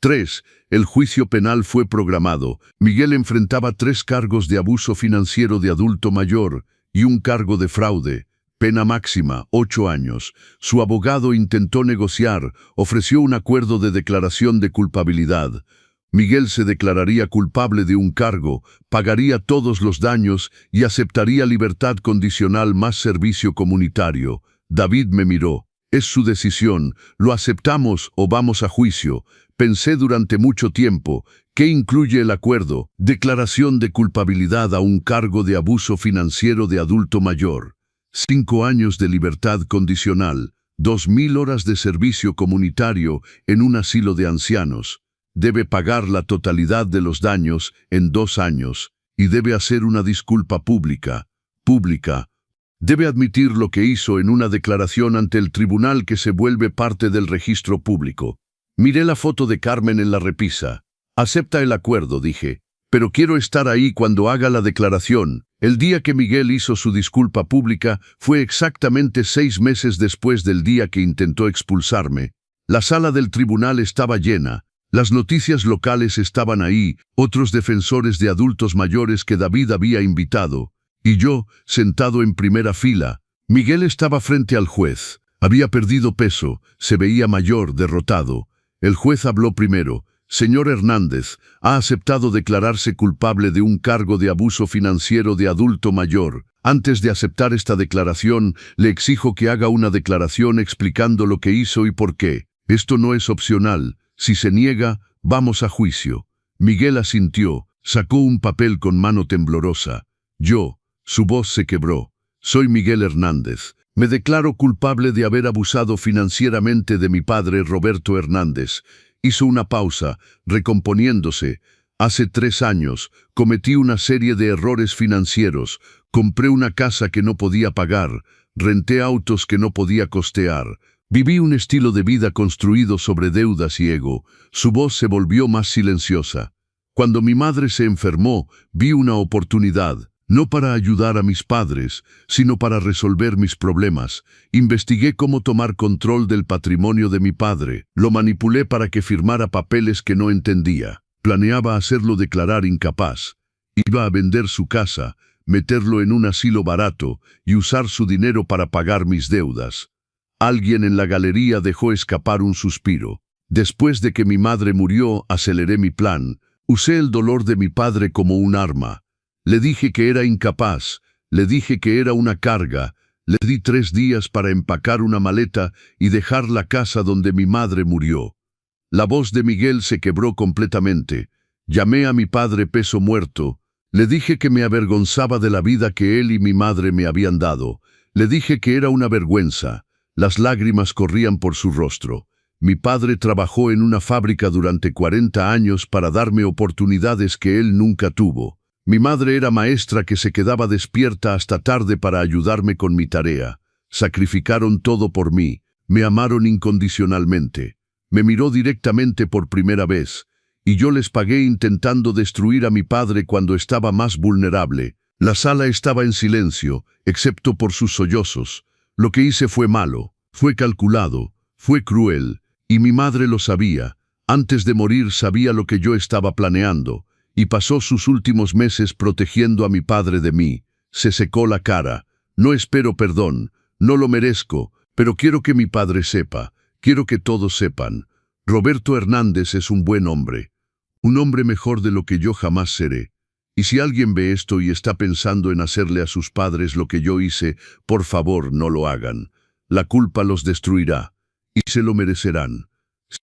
3. El juicio penal fue programado. Miguel enfrentaba 3 cargos de abuso financiero de adulto mayor y un cargo de fraude. Pena máxima, 8 años. Su abogado intentó negociar, ofreció un acuerdo de declaración de culpabilidad. Miguel se declararía culpable de un cargo, pagaría todos los daños y aceptaría libertad condicional más servicio comunitario. David me miró. Es su decisión, lo aceptamos o vamos a juicio. Pensé durante mucho tiempo. ¿Qué incluye el acuerdo? Declaración de culpabilidad a un cargo de abuso financiero de adulto mayor. 5 años de libertad condicional. 2,000 horas de servicio comunitario en un asilo de ancianos. Debe pagar la totalidad de los daños en 2 años y debe hacer una disculpa pública. Debe admitir lo que hizo en una declaración ante el tribunal que se vuelve parte del registro público. Miré la foto de Carmen en la repisa. Acepta el acuerdo, dije, pero quiero estar ahí cuando haga la declaración. El día que Miguel hizo su disculpa pública fue exactamente 6 meses después del día que intentó expulsarme. La sala del tribunal estaba llena. Las noticias locales estaban ahí, otros defensores de adultos mayores que David había invitado, y yo, sentado en primera fila. Miguel estaba frente al juez. Había perdido peso, se veía mayor, derrotado. El juez habló primero. Señor Hernández, ha aceptado declararse culpable de un cargo de abuso financiero de adulto mayor. Antes de aceptar esta declaración, le exijo que haga una declaración explicando lo que hizo y por qué. Esto no es opcional. Si se niega, vamos a juicio. Miguel asintió, sacó un papel con mano temblorosa. Yo, su voz se quebró. Soy Miguel Hernández. Me declaro culpable de haber abusado financieramente de mi padre Roberto Hernández. Hizo una pausa, recomponiéndose. Hace 3 años, cometí una serie de errores financieros. Compré una casa que no podía pagar, renté autos que no podía costear. Viví un estilo de vida construido sobre deudas y ego. Su voz se volvió más silenciosa. Cuando mi madre se enfermó, vi una oportunidad. No para ayudar a mis padres, sino para resolver mis problemas. Investigué cómo tomar control del patrimonio de mi padre. Lo manipulé para que firmara papeles que no entendía. Planeaba hacerlo declarar incapaz. Iba a vender su casa, meterlo en un asilo barato y usar su dinero para pagar mis deudas. Alguien en la galería dejó escapar un suspiro. Después de que mi madre murió, aceleré mi plan. Usé el dolor de mi padre como un arma. Le dije que era incapaz, le dije que era una carga, le di 3 días para empacar una maleta y dejar la casa donde mi madre murió. La voz de Miguel se quebró completamente. Llamé a mi padre peso muerto. Le dije que me avergonzaba de la vida que él y mi madre me habían dado. Le dije que era una vergüenza. Las lágrimas corrían por su rostro. Mi padre trabajó en una fábrica durante 40 años para darme oportunidades que él nunca tuvo. Mi madre era maestra que se quedaba despierta hasta tarde para ayudarme con mi tarea. Sacrificaron todo por mí. Me amaron incondicionalmente. Me miró directamente por primera vez. Y yo les pagué intentando destruir a mi padre cuando estaba más vulnerable. La sala estaba en silencio, excepto por sus sollozos. Lo que hice fue malo, fue calculado, fue cruel. Y mi madre lo sabía. Antes de morir sabía lo que yo estaba planeando. Y pasó sus últimos meses protegiendo a mi padre de mí. Se secó la cara. No espero perdón, no lo merezco, pero quiero que mi padre sepa, quiero que todos sepan. Roberto Hernández es un buen hombre. Un hombre mejor de lo que yo jamás seré. Y si alguien ve esto y está pensando en hacerle a sus padres lo que yo hice, por favor no lo hagan. La culpa los destruirá. Y se lo merecerán.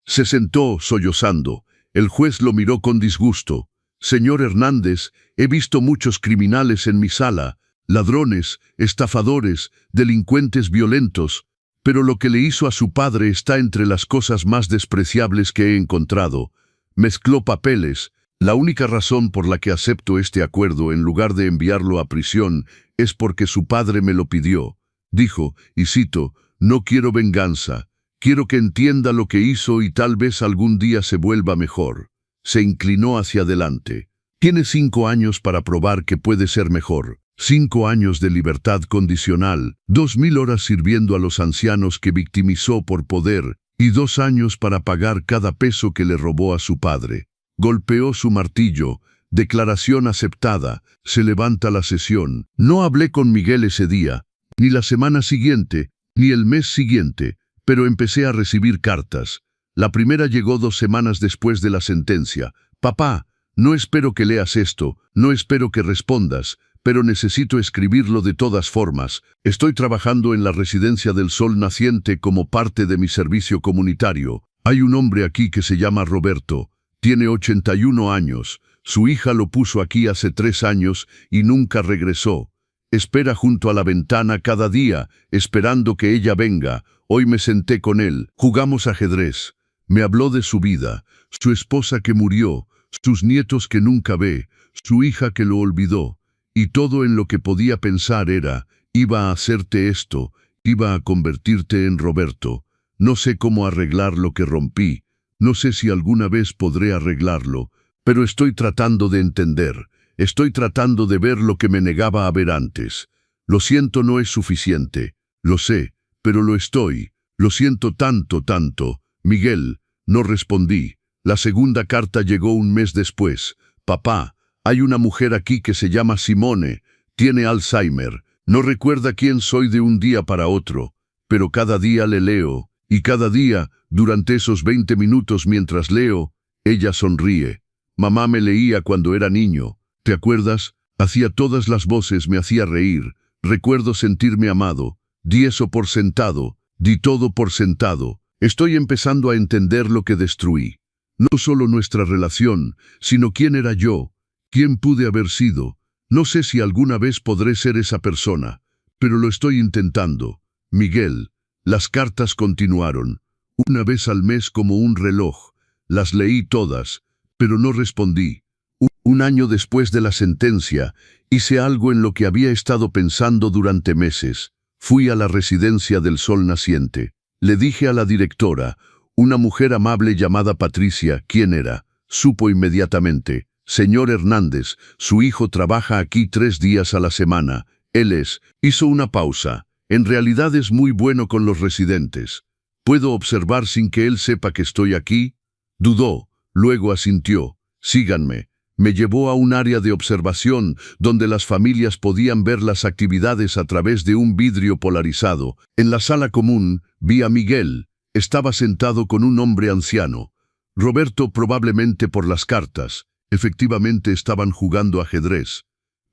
Se sentó, sollozando. El juez lo miró con disgusto. Señor Hernández, he visto muchos criminales en mi sala, ladrones, estafadores, delincuentes violentos, pero lo que le hizo a su padre está entre las cosas más despreciables que he encontrado. Mezcló papeles. La única razón por la que acepto este acuerdo en lugar de enviarlo a prisión es porque su padre me lo pidió. Dijo, y cito, no quiero venganza, quiero que entienda lo que hizo y tal vez algún día se vuelva mejor. Se inclinó hacia adelante. Tiene 5 años para probar que puede ser mejor. 5 años de libertad condicional, 2000 horas sirviendo a los ancianos que victimizó por poder y 2 años para pagar cada peso que le robó a su padre. Golpeó su martillo. Declaración aceptada. Se levanta la sesión. No hablé con Miguel ese día, ni la semana siguiente, ni el mes siguiente, pero empecé a recibir cartas. La primera llegó 2 semanas después de la sentencia. Papá, no espero que leas esto, no espero que respondas, pero necesito escribirlo de todas formas. Estoy trabajando en la Residencia del Sol Naciente como parte de mi servicio comunitario. Hay un hombre aquí que se llama Roberto. Tiene 81 años. Su hija lo puso aquí hace 3 años y nunca regresó. Espera junto a la ventana cada día, esperando que ella venga. Hoy me senté con él. Jugamos ajedrez. Me habló de su vida, su esposa que murió, sus nietos que nunca ve, su hija que lo olvidó. Y todo en lo que podía pensar era, iba a hacerte esto, iba a convertirte en Roberto. No sé cómo arreglar lo que rompí. No sé si alguna vez podré arreglarlo, pero estoy tratando de entender. Estoy tratando de ver lo que me negaba a ver antes. Lo siento, no es suficiente. Lo sé, pero lo estoy. Lo siento tanto, tanto. Miguel, no respondí. La segunda carta llegó un mes después. Papá, hay una mujer aquí que se llama Simone. Tiene Alzheimer. No recuerda quién soy de un día para otro. pero cada día le leo, y cada día, durante esos 20 minutos mientras leo, ella sonríe. Mamá me leía cuando era niño, ¿te acuerdas? Hacía todas las voces, me hacía reír. Recuerdo sentirme amado. Di eso por sentado, di todo por sentado. Estoy empezando a entender lo que destruí. No solo nuestra relación, sino quién era yo, quién pude haber sido. No sé si alguna vez podré ser esa persona, pero lo estoy intentando. Miguel, las cartas continuaron. Una vez al mes como un reloj. Las leí todas, pero no respondí. Un año después de la sentencia, hice algo en lo que había estado pensando durante meses. Fui a la residencia del Sol Naciente. Le dije a la directora, una mujer amable llamada Patricia, quién era. Supo inmediatamente. Señor Hernández, su hijo trabaja aquí 3 días a la semana. Hizo una pausa. En realidad es muy bueno con los residentes. ¿Puedo observar sin que él sepa que estoy aquí? Dudó, luego asintió. Síganme. Me llevó a un área de observación donde las familias podían ver las actividades a través de un vidrio polarizado. En la sala común vi a Miguel. Estaba sentado con un hombre anciano. Roberto, probablemente por las cartas. Efectivamente estaban jugando ajedrez.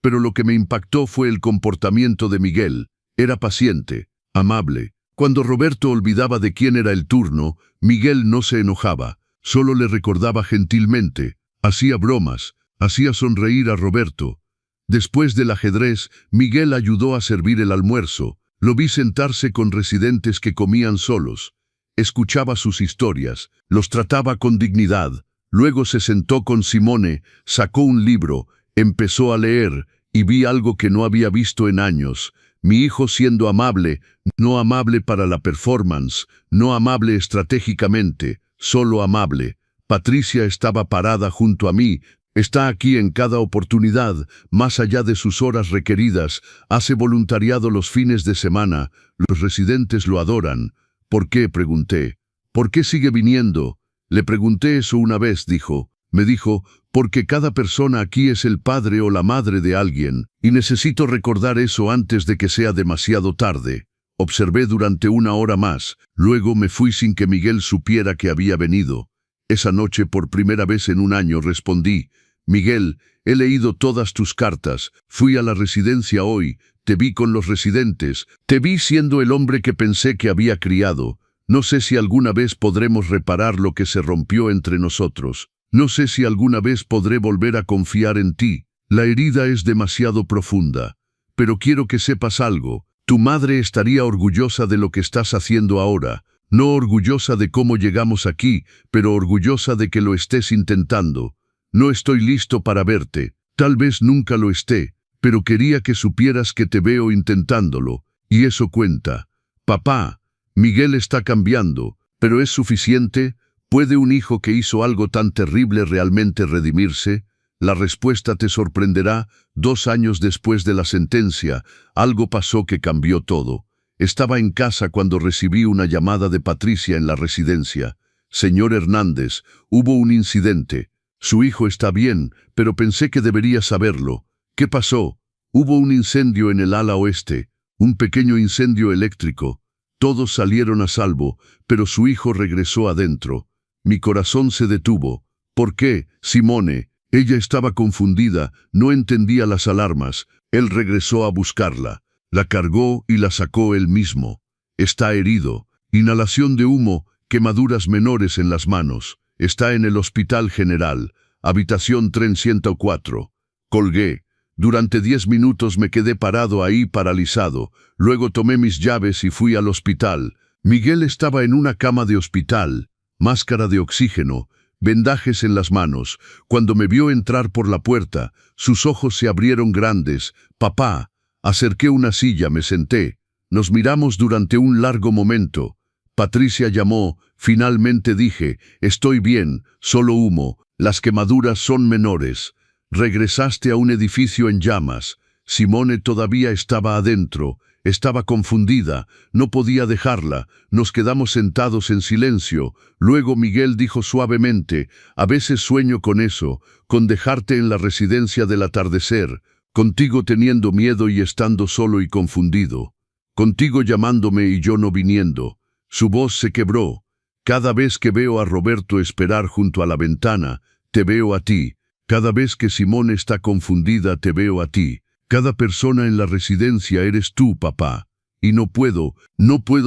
Pero lo que me impactó fue el comportamiento de Miguel. Era paciente, amable. Cuando Roberto olvidaba de quién era el turno, Miguel no se enojaba. Solo le recordaba gentilmente. Hacía bromas, hacía sonreír a Roberto. Después del ajedrez, Miguel ayudó a servir el almuerzo. Lo vi sentarse con residentes que comían solos. Escuchaba sus historias, los trataba con dignidad. Luego se sentó con Simone, sacó un libro, empezó a leer, y vi algo que no había visto en años. Mi hijo siendo amable, no amable para la performance, no amable estratégicamente, solo amable. Patricia estaba parada junto a mí, está aquí en cada oportunidad, más allá de sus horas requeridas, hace voluntariado los fines de semana, los residentes lo adoran. ¿Por qué?, pregunté. ¿Por qué sigue viniendo? Le pregunté eso una vez, dijo. Me dijo, porque cada persona aquí es el padre o la madre de alguien, y necesito recordar eso antes de que sea demasiado tarde. Observé durante 1 hora más, luego me fui sin que Miguel supiera que había venido. Esa noche, por primera vez en 1 año, respondí, Miguel, he leído todas tus cartas, fui a la residencia hoy, te vi con los residentes, te vi siendo el hombre que pensé que había criado. No sé si alguna vez podremos reparar lo que se rompió entre nosotros. No sé si alguna vez podré volver a confiar en ti. La herida es demasiado profunda. Pero quiero que sepas algo. Tu madre estaría orgullosa de lo que estás haciendo ahora. No orgullosa de cómo llegamos aquí, pero orgullosa de que lo estés intentando. No estoy listo para verte. Tal vez nunca lo esté, pero quería que supieras que te veo intentándolo. Y eso cuenta. Papá, Miguel está cambiando, pero ¿es suficiente? ¿Puede un hijo que hizo algo tan terrible realmente redimirse? La respuesta te sorprenderá. 2 años después de la sentencia, algo pasó que cambió todo. Estaba en casa cuando recibí una llamada de Patricia en la residencia. Señor Hernández, hubo un incidente. Su hijo está bien, pero pensé que debería saberlo. ¿Qué pasó? Hubo un incendio en el ala oeste, un pequeño incendio eléctrico. Todos salieron a salvo, pero su hijo regresó adentro. Mi corazón se detuvo. ¿Por qué, Simone? Ella estaba confundida, no entendía las alarmas. Él regresó a buscarla. La cargó y la sacó él mismo. Está herido. Inhalación de humo, quemaduras menores en las manos. Está en el Hospital General, habitación 304. Colgué. Durante 10 minutos me quedé parado ahí paralizado. Luego tomé mis llaves y fui al hospital. Miguel estaba en una cama de hospital, máscara de oxígeno, vendajes en las manos. Cuando me vio entrar por la puerta, sus ojos se abrieron grandes. Papá. Acerqué una silla, me senté. Nos miramos durante un largo momento. Patricia llamó. Finalmente dije, estoy bien, solo humo, las quemaduras son menores. Regresaste a un edificio en llamas. Simone todavía estaba adentro. Estaba confundida, no podía dejarla. Nos quedamos sentados en silencio. Luego Miguel dijo suavemente, a veces sueño con eso, con dejarte en la residencia del atardecer, contigo teniendo miedo y estando solo y confundido. contigo llamándome y yo no viniendo. Su voz se quebró. Cada vez que veo a Roberto esperar junto a la ventana, te veo a ti. Cada vez que Simón está confundida, te veo a ti. Cada persona en la residencia eres tú, papá. Y no puedo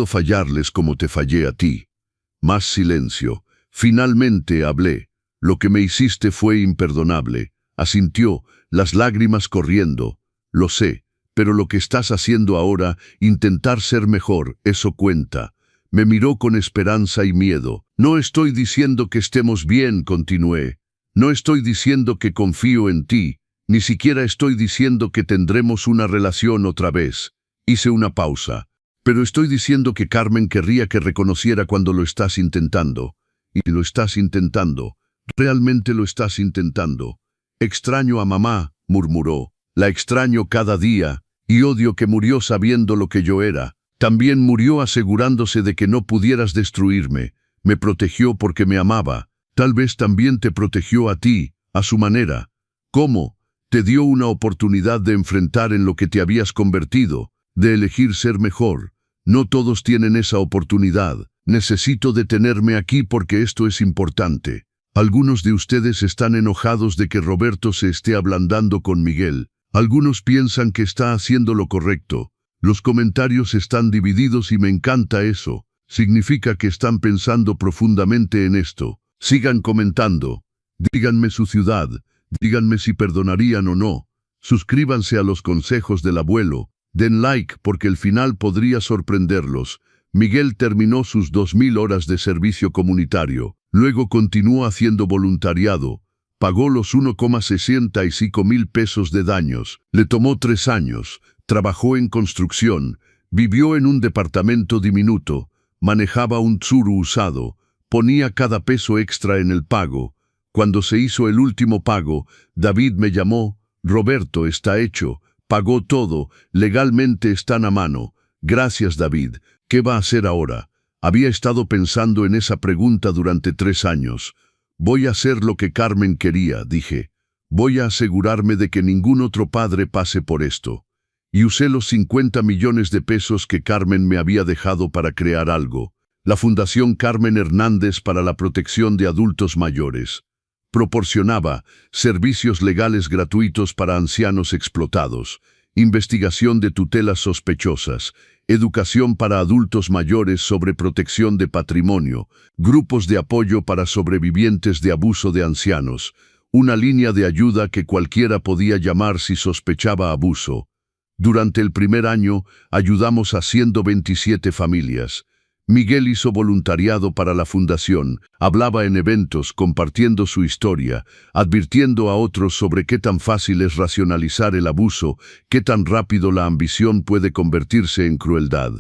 fallarles como te fallé a ti. Más silencio. Finalmente hablé. Lo que me hiciste fue imperdonable. Asintió, las lágrimas corriendo. Lo sé, pero lo que estás haciendo ahora, intentar ser mejor, eso cuenta. Me miró con esperanza y miedo. No estoy diciendo que estemos bien, continué. No estoy diciendo que confío en ti. Ni siquiera estoy diciendo que tendremos una relación otra vez. Hice una pausa. Pero estoy diciendo que Carmen querría que reconociera cuando lo estás intentando. Y lo estás intentando. Realmente lo estás intentando. Extraño a mamá, murmuró. La extraño cada día, y odio que murió sabiendo lo que yo era. También murió asegurándose de que no pudieras destruirme. Me protegió porque me amaba. Tal vez también te protegió a ti, a su manera. ¿Cómo? Te dio una oportunidad de enfrentar en lo que te habías convertido, de elegir ser mejor. No todos tienen esa oportunidad. Necesito detenerme aquí porque esto es importante. Algunos de ustedes están enojados de que Roberto se esté ablandando con Miguel. Algunos piensan que está haciendo lo correcto. Los comentarios están divididos y me encanta eso. Significa que están pensando profundamente en esto. Sigan comentando. Díganme su ciudad. Díganme si perdonarían o no. Suscríbanse a los consejos del abuelo. Den like porque el final podría sorprenderlos. Miguel terminó sus 2000 horas de servicio comunitario. Luego continuó haciendo voluntariado. Pagó los 1,65 mil pesos de daños. Le tomó 3 años. Trabajó en construcción. Vivió en un departamento diminuto. Manejaba un Tsuru usado. Ponía cada peso extra en el pago. Cuando se hizo el último pago, David me llamó. Roberto, está hecho. Pagó todo. Legalmente están a mano. Gracias, David. ¿Qué va a hacer ahora? Había estado pensando en esa pregunta durante 3 años. Voy a hacer lo que Carmen quería, dije. Voy a asegurarme de que ningún otro padre pase por esto. Y usé los 50 millones de pesos que Carmen me había dejado para crear algo. La Fundación Carmen Hernández para la Protección de Adultos Mayores. Proporcionaba servicios legales gratuitos para ancianos explotados, investigación de tutelas sospechosas, educación para adultos mayores sobre protección de patrimonio, grupos de apoyo para sobrevivientes de abuso de ancianos, una línea de ayuda que cualquiera podía llamar si sospechaba abuso. Durante el primer año ayudamos a 127 familias. Miguel hizo voluntariado para la fundación, hablaba en eventos compartiendo su historia, advirtiendo a otros sobre qué tan fácil es racionalizar el abuso, qué tan rápido la ambición puede convertirse en crueldad.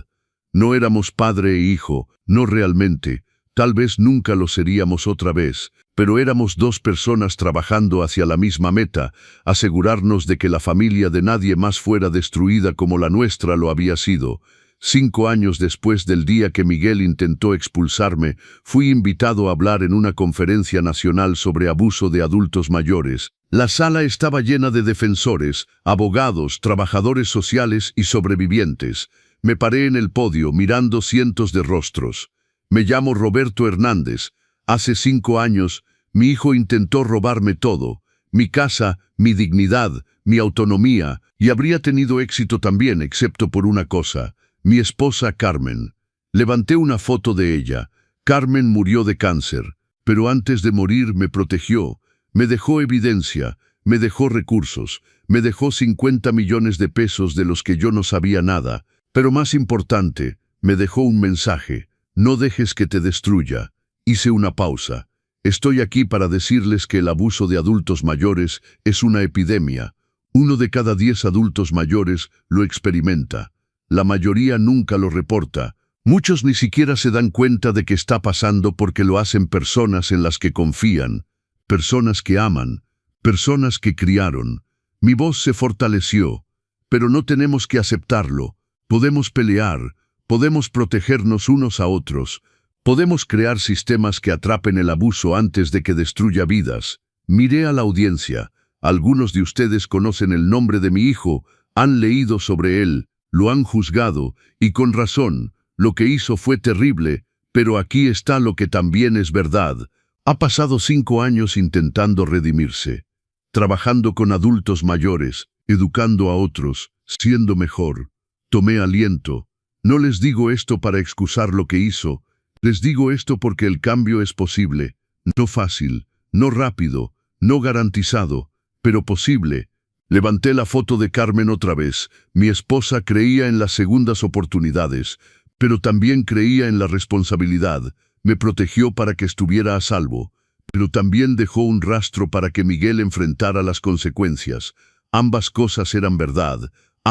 No éramos padre e hijo, no realmente, tal vez nunca lo seríamos otra vez, pero éramos 2 personas trabajando hacia la misma meta, asegurarnos de que la familia de nadie más fuera destruida como la nuestra lo había sido. 5 años después del día que Miguel intentó expulsarme, fui invitado a hablar en una conferencia nacional sobre abuso de adultos mayores. La sala estaba llena de defensores, abogados, trabajadores sociales y sobrevivientes. Me paré en el podio mirando cientos de rostros. Me llamo Roberto Hernández. Hace 5 años, mi hijo intentó robarme todo. Mi casa, mi dignidad, mi autonomía, y habría tenido éxito también, excepto por una cosa. Mi esposa Carmen. Levanté una foto de ella. Carmen murió de cáncer, pero antes de morir me protegió, me dejó evidencia, me dejó recursos, me dejó 50 millones de pesos de los que yo no sabía nada, pero más importante, me dejó un mensaje: no dejes que te destruya. Hice una pausa. Estoy aquí para decirles que el abuso de adultos mayores es una epidemia. 1 de cada 10 adultos mayores lo experimenta. La mayoría nunca lo reporta. Muchos ni siquiera se dan cuenta de que está pasando porque lo hacen personas en las que confían, personas que aman, personas que criaron. Mi voz se fortaleció, pero no tenemos que aceptarlo. Podemos pelear, podemos protegernos unos a otros, podemos crear sistemas que atrapen el abuso antes de que destruya vidas. Miré a la audiencia. Algunos de ustedes conocen el nombre de mi hijo, han leído sobre él. lo han juzgado, y con razón. Lo que hizo fue terrible, pero aquí está lo que también es verdad. Ha pasado 5 años intentando redimirse, trabajando con adultos mayores, educando a otros, siendo mejor. Tomé aliento. No les digo esto para excusar lo que hizo, les digo esto porque el cambio es posible. No fácil, no rápido, no garantizado, pero posible. Levanté la foto de Carmen otra vez. Mi esposa creía en las segundas oportunidades, pero también creía en la responsabilidad. Me protegió para que estuviera a salvo, pero también dejó un rastro para que Miguel enfrentara las consecuencias. Ambas cosas eran verdad,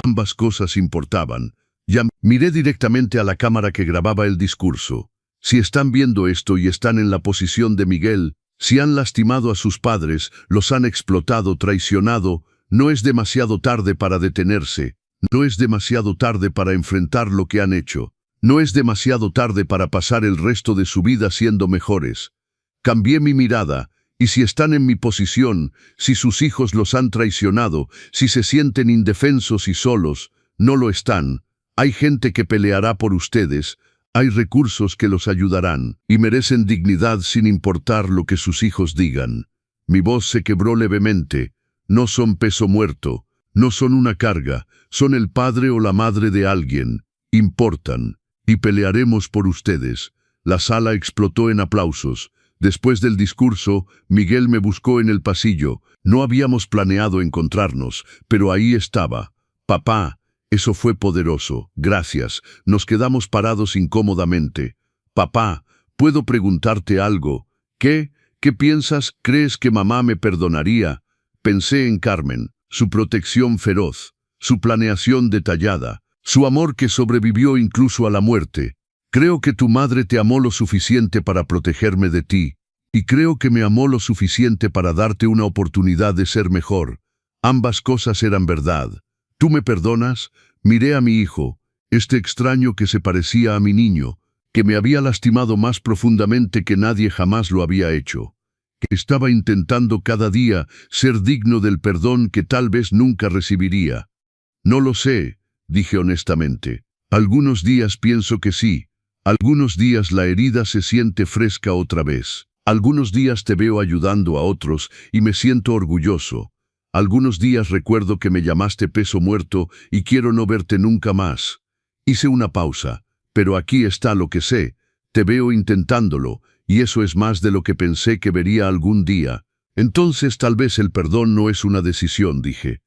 ambas cosas importaban. Ya miré directamente a la cámara que grababa el discurso. Si están viendo esto y están en la posición de Miguel, si han lastimado a sus padres, los han explotado, traicionado, no es demasiado tarde para detenerse, no es demasiado tarde para enfrentar lo que han hecho, no es demasiado tarde para pasar el resto de su vida siendo mejores. Cambié mi mirada, y si están en mi posición, si sus hijos los han traicionado, si se sienten indefensos y solos, no lo están. Hay gente que peleará por ustedes, hay recursos que los ayudarán, y merecen dignidad sin importar lo que sus hijos digan. Mi voz se quebró levemente. No son peso muerto, no son una carga, son el padre o la madre de alguien. Importan, y pelearemos por ustedes. La sala explotó en aplausos. Después del discurso, Miguel me buscó en el pasillo. No habíamos planeado encontrarnos, pero ahí estaba. Papá, eso fue poderoso. Gracias. Nos quedamos parados incómodamente. Papá, ¿puedo preguntarte algo? ¿Qué? ¿Qué piensas? ¿Crees que mamá me perdonaría? Pensé en Carmen, su protección feroz, su planeación detallada, su amor que sobrevivió incluso a la muerte. Creo que tu madre te amó lo suficiente para protegerme de ti, y creo que me amó lo suficiente para darte una oportunidad de ser mejor. Ambas cosas eran verdad. ¿Tú me perdonas? Miré a mi hijo, este extraño que se parecía a mi niño, que me había lastimado más profundamente que nadie jamás lo había hecho, que estaba intentando cada día ser digno del perdón que tal vez nunca recibiría. No lo sé, dije honestamente. Algunos días pienso que sí. Algunos días la herida se siente fresca otra vez. Algunos días te veo ayudando a otros y me siento orgulloso. Algunos días recuerdo que me llamaste peso muerto y quiero no verte nunca más. Hice una pausa, pero aquí está lo que sé. Te veo intentándolo, y eso es más de lo que pensé que vería algún día. Entonces tal vez el perdón no es una decisión, dije.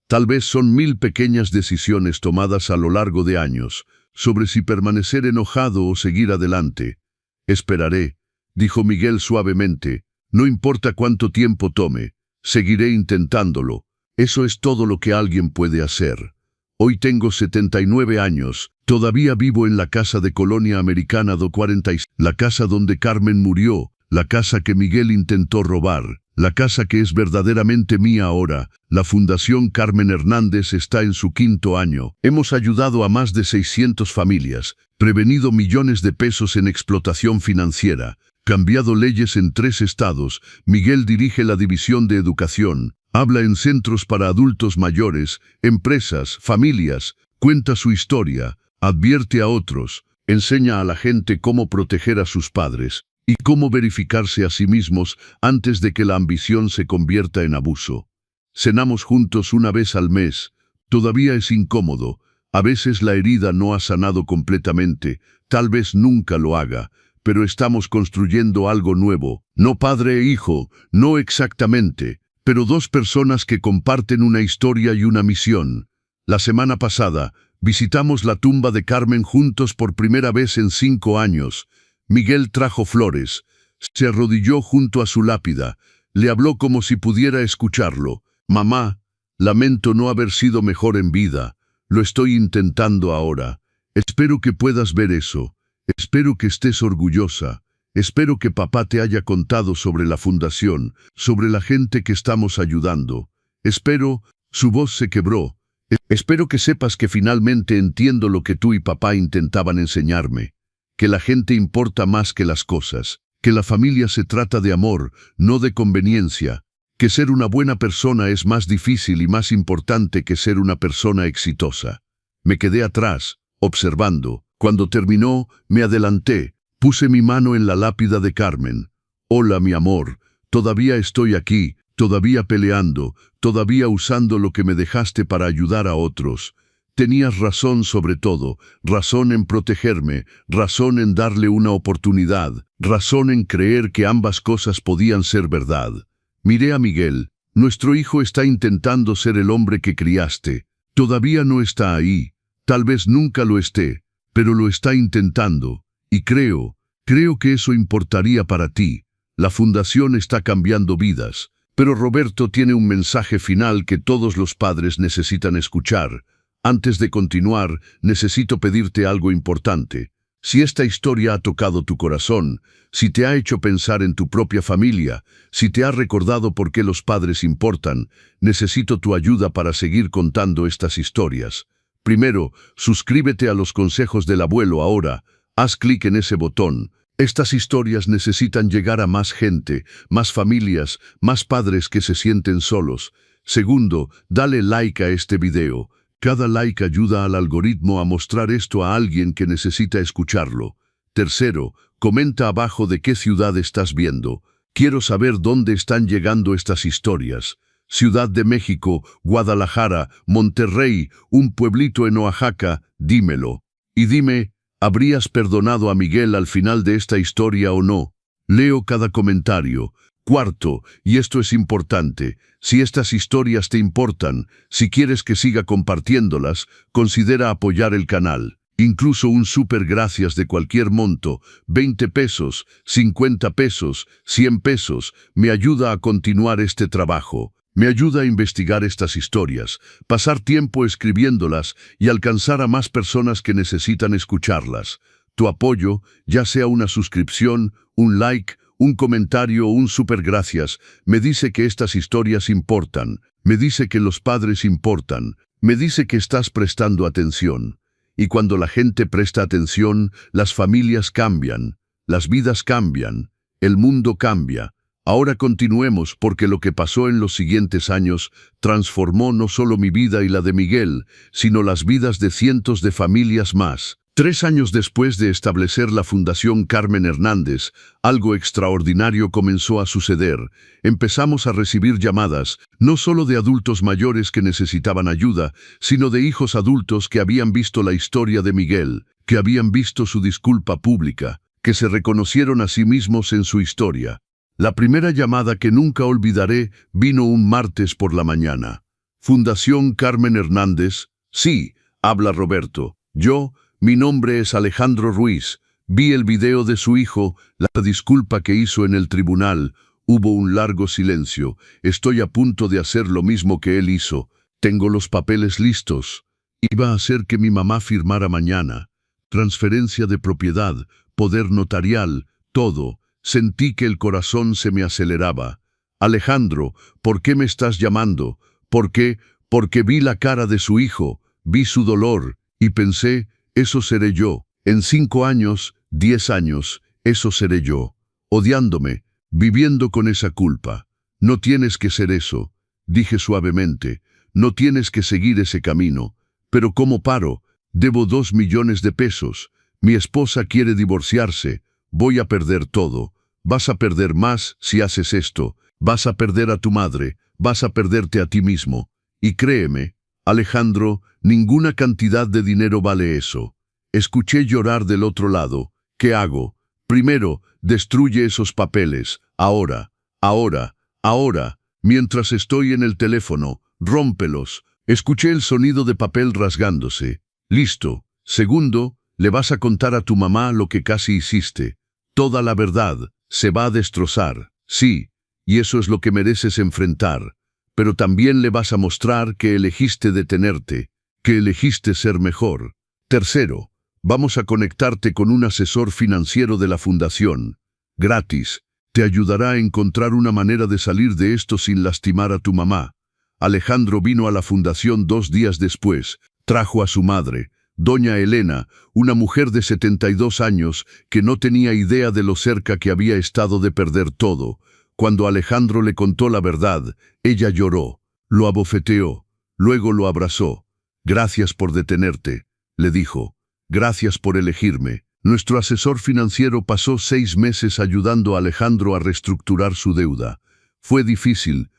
Tal vez son 1000 pequeñas decisiones tomadas a lo largo de años, sobre si permanecer enojado o seguir adelante. Esperaré, dijo Miguel suavemente. No importa cuánto tiempo tome, seguiré intentándolo. Eso es todo lo que alguien puede hacer. Hoy tengo 79 años, todavía vivo en la casa de Colonia Americana do 46, la casa donde Carmen murió, la casa que Miguel intentó robar, la casa que es verdaderamente mía ahora. La Fundación Carmen Hernández está en su 5º año. Hemos ayudado a más de 600 familias, prevenido millones de pesos en explotación financiera, cambiado leyes en 3 estados. Miguel dirige la división de educación, habla en centros para adultos mayores, empresas, familias, cuenta su historia, advierte a otros, enseña a la gente cómo proteger a sus padres y cómo verificarse a sí mismos antes de que la ambición se convierta en abuso. Cenamos juntos una vez al mes. Todavía es incómodo. A veces la herida no ha sanado completamente, tal vez nunca lo haga, pero estamos construyendo algo nuevo. No padre e hijo, no exactamente, pero 2 personas que comparten una historia y una misión. La semana pasada, visitamos la tumba de Carmen juntos por primera vez en 5 años. Miguel trajo flores, se arrodilló junto a su lápida, le habló como si pudiera escucharlo. Mamá, lamento no haber sido mejor en vida, lo estoy intentando ahora. Espero que puedas ver eso, espero que estés orgullosa, espero que papá te haya contado sobre la fundación, sobre la gente que estamos ayudando. Espero, su voz se quebró, espero que sepas que finalmente entiendo lo que tú y papá intentaban enseñarme. Que la gente importa más que las cosas, que la familia se trata de amor, no de conveniencia, que ser una buena persona es más difícil y más importante que ser una persona exitosa. Me quedé atrás, observando. Cuando terminó, me adelanté. Puse mi mano en la lápida de Carmen. Hola, mi amor. Todavía estoy aquí, todavía peleando, todavía usando lo que me dejaste para ayudar a otros. Tenías razón sobre todo, razón en protegerme, razón en darle una oportunidad, razón en creer que ambas cosas podían ser verdad. Miré a Miguel. Nuestro hijo está intentando ser el hombre que criaste. Todavía no está ahí. Tal vez nunca lo esté, pero lo está intentando. Y creo que eso importaría para ti. La fundación está cambiando vidas. Pero Roberto tiene un mensaje final que todos los padres necesitan escuchar. Antes de continuar, necesito pedirte algo importante. Si esta historia ha tocado tu corazón, si te ha hecho pensar en tu propia familia, si te ha recordado por qué los padres importan, necesito tu ayuda para seguir contando estas historias. Primero, suscríbete a los consejos del abuelo ahora. Haz clic en ese botón. Estas historias necesitan llegar a más gente, más familias, más padres que se sienten solos. Segundo, dale like a este video. Cada like ayuda al algoritmo a mostrar esto a alguien que necesita escucharlo. Tercero, comenta abajo de qué ciudad estás viendo. Quiero saber dónde están llegando estas historias. Ciudad de México, Guadalajara, Monterrey, un pueblito en Oaxaca, dímelo. Y dime, ¿habrías perdonado a Miguel al final de esta historia o no? Leo cada comentario. Cuarto, y esto es importante, si estas historias te importan, si quieres que siga compartiéndolas, considera apoyar el canal. Incluso un súper gracias de cualquier monto, 20 pesos, 50 pesos, 100 pesos, me ayuda a continuar este trabajo. Me ayuda a investigar estas historias, pasar tiempo escribiéndolas y alcanzar a más personas que necesitan escucharlas. Tu apoyo, ya sea una suscripción, un like, un comentario o un súper gracias, me dice que estas historias importan, me dice que los padres importan, me dice que estás prestando atención. Y cuando la gente presta atención, las familias cambian, las vidas cambian, el mundo cambia. Ahora continuemos porque lo que pasó en los siguientes años transformó no solo mi vida y la de Miguel, sino las vidas de cientos de familias más. 3 años después de establecer la Fundación Carmen Hernández, algo extraordinario comenzó a suceder. Empezamos a recibir llamadas, no solo de adultos mayores que necesitaban ayuda, sino de hijos adultos que habían visto la historia de Miguel, que habían visto su disculpa pública, que se reconocieron a sí mismos en su historia. La primera llamada que nunca olvidaré vino un martes por la mañana. Fundación Carmen Hernández. Sí, habla Roberto. Mi nombre es Alejandro Ruiz. Vi el video de su hijo, la disculpa que hizo en el tribunal. Hubo un largo silencio. Estoy a punto de hacer lo mismo que él hizo. Tengo los papeles listos. Iba a hacer que mi mamá firmara mañana. Transferencia de propiedad, poder notarial, todo. Sentí que el corazón se me aceleraba. Alejandro, ¿por qué me estás llamando? ¿Por qué? Porque vi la cara de su hijo, vi su dolor, y pensé, eso seré yo. En 5 años, 10 años, eso seré yo. Odiándome, viviendo con esa culpa. No tienes que ser eso, dije suavemente. No tienes que seguir ese camino. Pero ¿cómo paro? Debo 2 millones de pesos. Mi esposa quiere divorciarse. Voy a perder todo. Vas a perder más si haces esto. Vas a perder a tu madre. Vas a perderte a ti mismo. Y créeme, Alejandro, ninguna cantidad de dinero vale eso. Escuché llorar del otro lado. ¿Qué hago? Primero, destruye esos papeles. Ahora. Mientras estoy en el teléfono, rómpelos. Escuché el sonido de papel rasgándose. Listo. Segundo, le vas a contar a tu mamá lo que casi hiciste. Toda la verdad. Se va a destrozar. Sí, y eso es lo que mereces enfrentar. Pero también le vas a mostrar que elegiste detenerte, que elegiste ser mejor. Tercero, vamos a conectarte con un asesor financiero de la Fundación. Gratis. Te ayudará a encontrar una manera de salir de esto sin lastimar a tu mamá. Alejandro vino a la Fundación 2 días después. Trajo a su madre, doña Elena, una mujer de 72 años que no tenía idea de lo cerca que había estado de perder todo. Cuando Alejandro le contó la verdad, ella lloró, lo abofeteó, luego lo abrazó. Gracias por detenerte, le dijo. Gracias por elegirme. Nuestro asesor financiero pasó 6 meses ayudando a Alejandro a reestructurar su deuda. Fue difícil,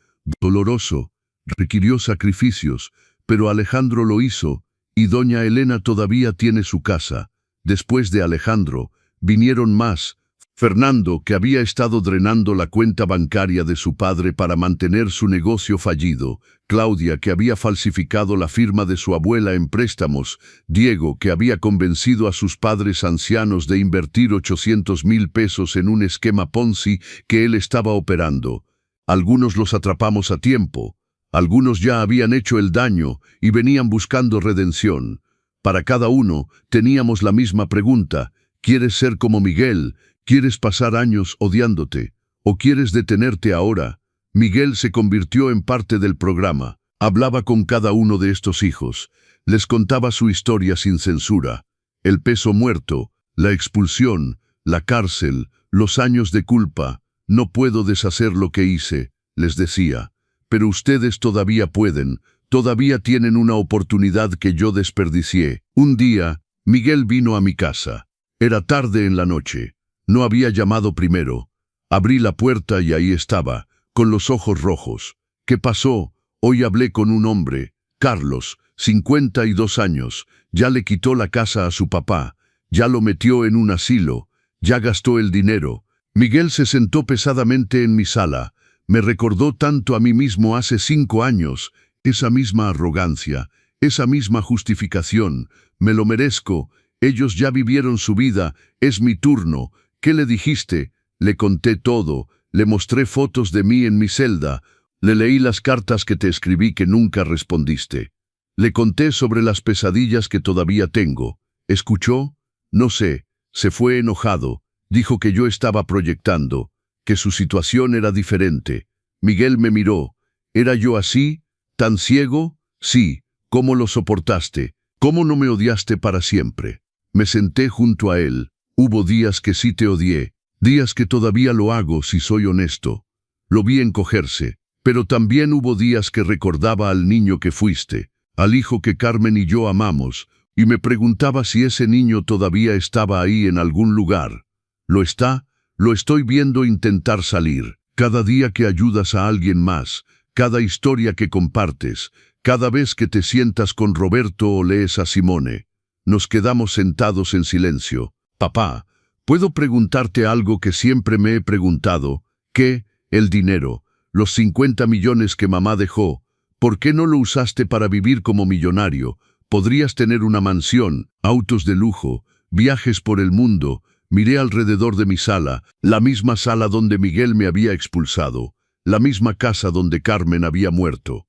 doloroso, requirió sacrificios, pero Alejandro lo hizo, y doña Elena todavía tiene su casa. Después de Alejandro, vinieron más. Fernando, que había estado drenando la cuenta bancaria de su padre para mantener su negocio fallido, Claudia, que había falsificado la firma de su abuela en préstamos, Diego, que había convencido a sus padres ancianos de invertir 800,000 pesos en un esquema Ponzi que él estaba operando. Algunos los atrapamos a tiempo, algunos ya habían hecho el daño y venían buscando redención. Para cada uno teníamos la misma pregunta: ¿quieres ser como Miguel? ¿Quieres pasar años odiándote? ¿O quieres detenerte ahora? Miguel se convirtió en parte del programa. Hablaba con cada uno de estos hijos. Les contaba su historia sin censura. El peso muerto, la expulsión, la cárcel, los años de culpa. No puedo deshacer lo que hice, les decía. Pero ustedes todavía pueden, todavía tienen una oportunidad que yo desperdicié. Un día, Miguel vino a mi casa. Era tarde en la noche. No había llamado primero. Abrí la puerta y ahí estaba, con los ojos rojos. ¿Qué pasó? Hoy hablé con un hombre, Carlos, 52 años. Ya le quitó la casa a su papá. Ya lo metió en un asilo. Ya gastó el dinero. Miguel se sentó pesadamente en mi sala. Me recordó tanto a mí mismo hace 5 años. Esa misma arrogancia, esa misma justificación. Me lo merezco. Ellos ya vivieron su vida. Es mi turno. ¿Qué le dijiste? Le conté todo, le mostré fotos de mí en mi celda, le leí las cartas que te escribí que nunca respondiste. Le conté sobre las pesadillas que todavía tengo. ¿Escuchó? No sé, se fue enojado, dijo que yo estaba proyectando, que su situación era diferente. Miguel me miró. ¿Era yo así? ¿Tan ciego? Sí. ¿Cómo lo soportaste? ¿Cómo no me odiaste para siempre? Me senté junto a él. Hubo días que sí te odié, días que todavía lo hago si soy honesto. Lo vi encogerse, pero también hubo días que recordaba al niño que fuiste, al hijo que Carmen y yo amamos, y me preguntaba si ese niño todavía estaba ahí en algún lugar. ¿Lo está? Lo estoy viendo intentar salir. Cada día que ayudas a alguien más, cada historia que compartes, cada vez que te sientas con Roberto o lees a Simone. Nos quedamos sentados en silencio. Papá, ¿puedo preguntarte algo que siempre me he preguntado? ¿Qué? El dinero, los 50 millones que mamá dejó. ¿Por qué no lo usaste para vivir como millonario? Podrías tener una mansión, autos de lujo, viajes por el mundo. Miré alrededor de mi sala, la misma sala donde Miguel me había expulsado, la misma casa donde Carmen había muerto.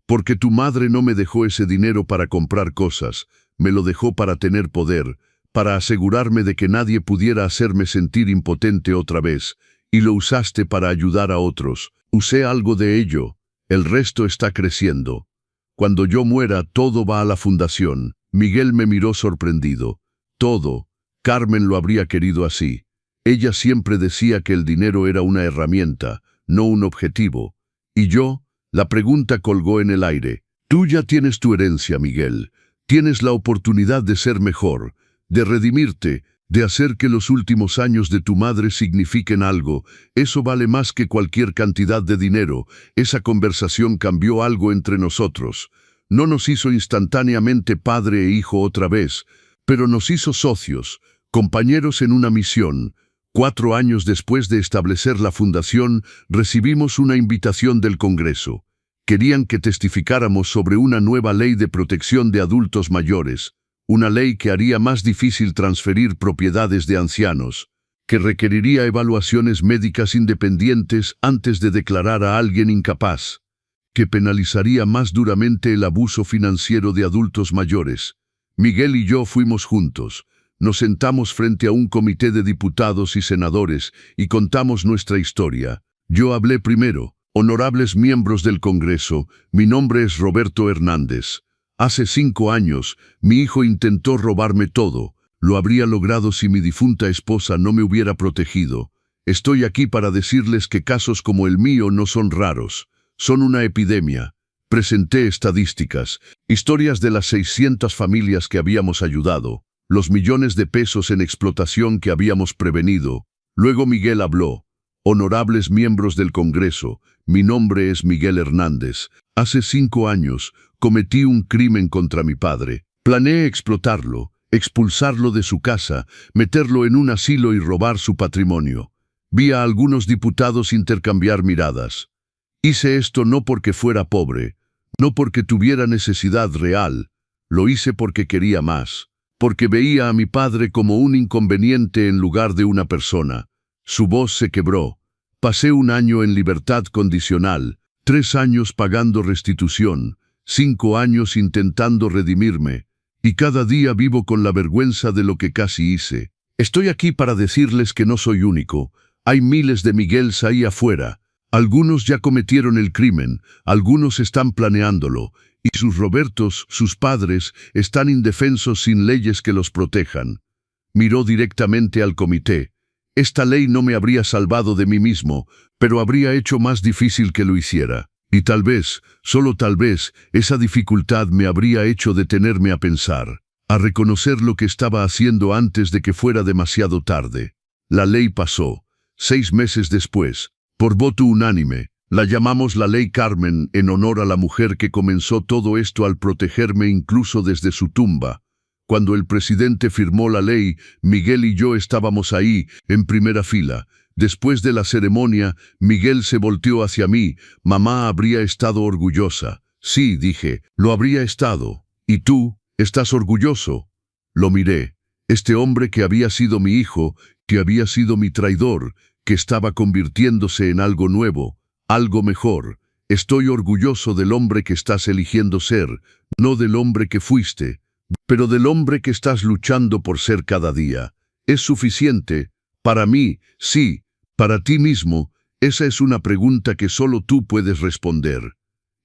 Porque tu madre no me dejó ese dinero para comprar cosas, me lo dejó para tener poder, para asegurarme de que nadie pudiera hacerme sentir impotente otra vez, y lo usaste para ayudar a otros. Usé algo de ello, el resto está creciendo. Cuando yo muera, todo va a la fundación. Miguel me miró sorprendido. Todo. Carmen lo habría querido así. Ella siempre decía que el dinero era una herramienta, no un objetivo. Y yo, la pregunta colgó en el aire. Tú ya tienes tu herencia, Miguel. Tienes la oportunidad de ser mejor, de redimirte, de hacer que los últimos años de tu madre signifiquen algo. Eso vale más que cualquier cantidad de dinero. Esa conversación cambió algo entre nosotros. No nos hizo instantáneamente padre e hijo otra vez, pero nos hizo socios, compañeros en una misión. 4 años después de establecer la fundación, recibimos una invitación del Congreso. Querían que testificáramos sobre una nueva ley de protección de adultos mayores. Una ley que haría más difícil transferir propiedades de ancianos, que requeriría evaluaciones médicas independientes antes de declarar a alguien incapaz, que penalizaría más duramente el abuso financiero de adultos mayores. Miguel y yo fuimos juntos. Nos sentamos frente a un comité de diputados y senadores y contamos nuestra historia. Yo hablé primero. Honorables miembros del Congreso, mi nombre es Roberto Hernández. Hace 5 años, mi hijo intentó robarme todo. Lo habría logrado si mi difunta esposa no me hubiera protegido. Estoy aquí para decirles que casos como el mío no son raros. Son una epidemia. Presenté estadísticas, historias de las 600 familias que habíamos ayudado, los millones de pesos en explotación que habíamos prevenido. Luego Miguel habló. Honorables miembros del Congreso, mi nombre es Miguel Hernández. Hace 5 años cometí un crimen contra mi padre. Planeé explotarlo, expulsarlo de su casa, meterlo en un asilo y robar su patrimonio. Vi a algunos diputados intercambiar miradas. Hice esto no porque fuera pobre, no porque tuviera necesidad real. Lo hice porque quería más, porque veía a mi padre como un inconveniente en lugar de una persona. Su voz se quebró. Pasé 1 año en libertad condicional, 3 años pagando restitución, 5 años intentando redimirme, y cada día vivo con la vergüenza de lo que casi hice. Estoy aquí para decirles que no soy único. Hay miles de Miguels ahí afuera. Algunos ya cometieron el crimen, algunos están planeándolo, y sus Robertos, sus padres, están indefensos sin leyes que los protejan. Miró directamente al comité. Esta ley no me habría salvado de mí mismo, pero habría hecho más difícil que lo hiciera. Y tal vez, solo tal vez, esa dificultad me habría hecho detenerme a pensar, a reconocer lo que estaba haciendo antes de que fuera demasiado tarde. La ley pasó. 6 meses después, por voto unánime, la llamamos la Ley Carmen en honor a la mujer que comenzó todo esto al protegerme incluso desde su tumba. Cuando el presidente firmó la ley, Miguel y yo estábamos ahí, en primera fila. Después de la ceremonia, Miguel se volteó hacia mí. Mamá habría estado orgullosa. Sí, dije, lo habría estado. ¿Y tú? ¿Estás orgulloso? Lo miré. Este hombre que había sido mi hijo, que había sido mi traidor, que estaba convirtiéndose en algo nuevo, algo mejor. Estoy orgulloso del hombre que estás eligiendo ser, no del hombre que fuiste, pero del hombre que estás luchando por ser cada día. ¿Es suficiente? Para mí, sí. Para ti mismo, esa es una pregunta que solo tú puedes responder.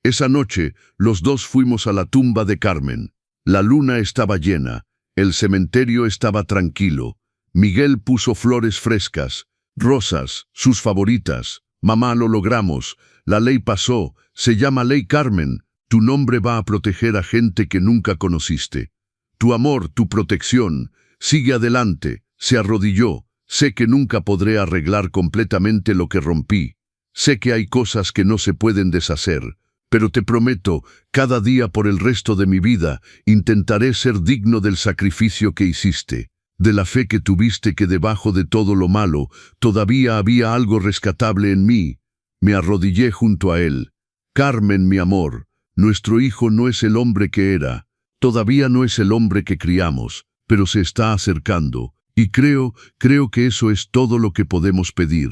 Esa noche, los dos fuimos a la tumba de Carmen. La luna estaba llena, el cementerio estaba tranquilo. Miguel puso flores frescas, rosas, sus favoritas. Mamá, lo logramos. La ley pasó. Se llama Ley Carmen. Tu nombre va a proteger a gente que nunca conociste. Tu amor, tu protección. Sigue adelante. Se arrodilló. Sé que nunca podré arreglar completamente lo que rompí. Sé que hay cosas que no se pueden deshacer. Pero te prometo, cada día por el resto de mi vida, intentaré ser digno del sacrificio que hiciste, de la fe que tuviste que debajo de todo lo malo, todavía había algo rescatable en mí. Me arrodillé junto a él. Carmen, mi amor, nuestro hijo no es el hombre que era, todavía no es el hombre que criamos, pero se está acercando, y creo que eso es todo lo que podemos pedir.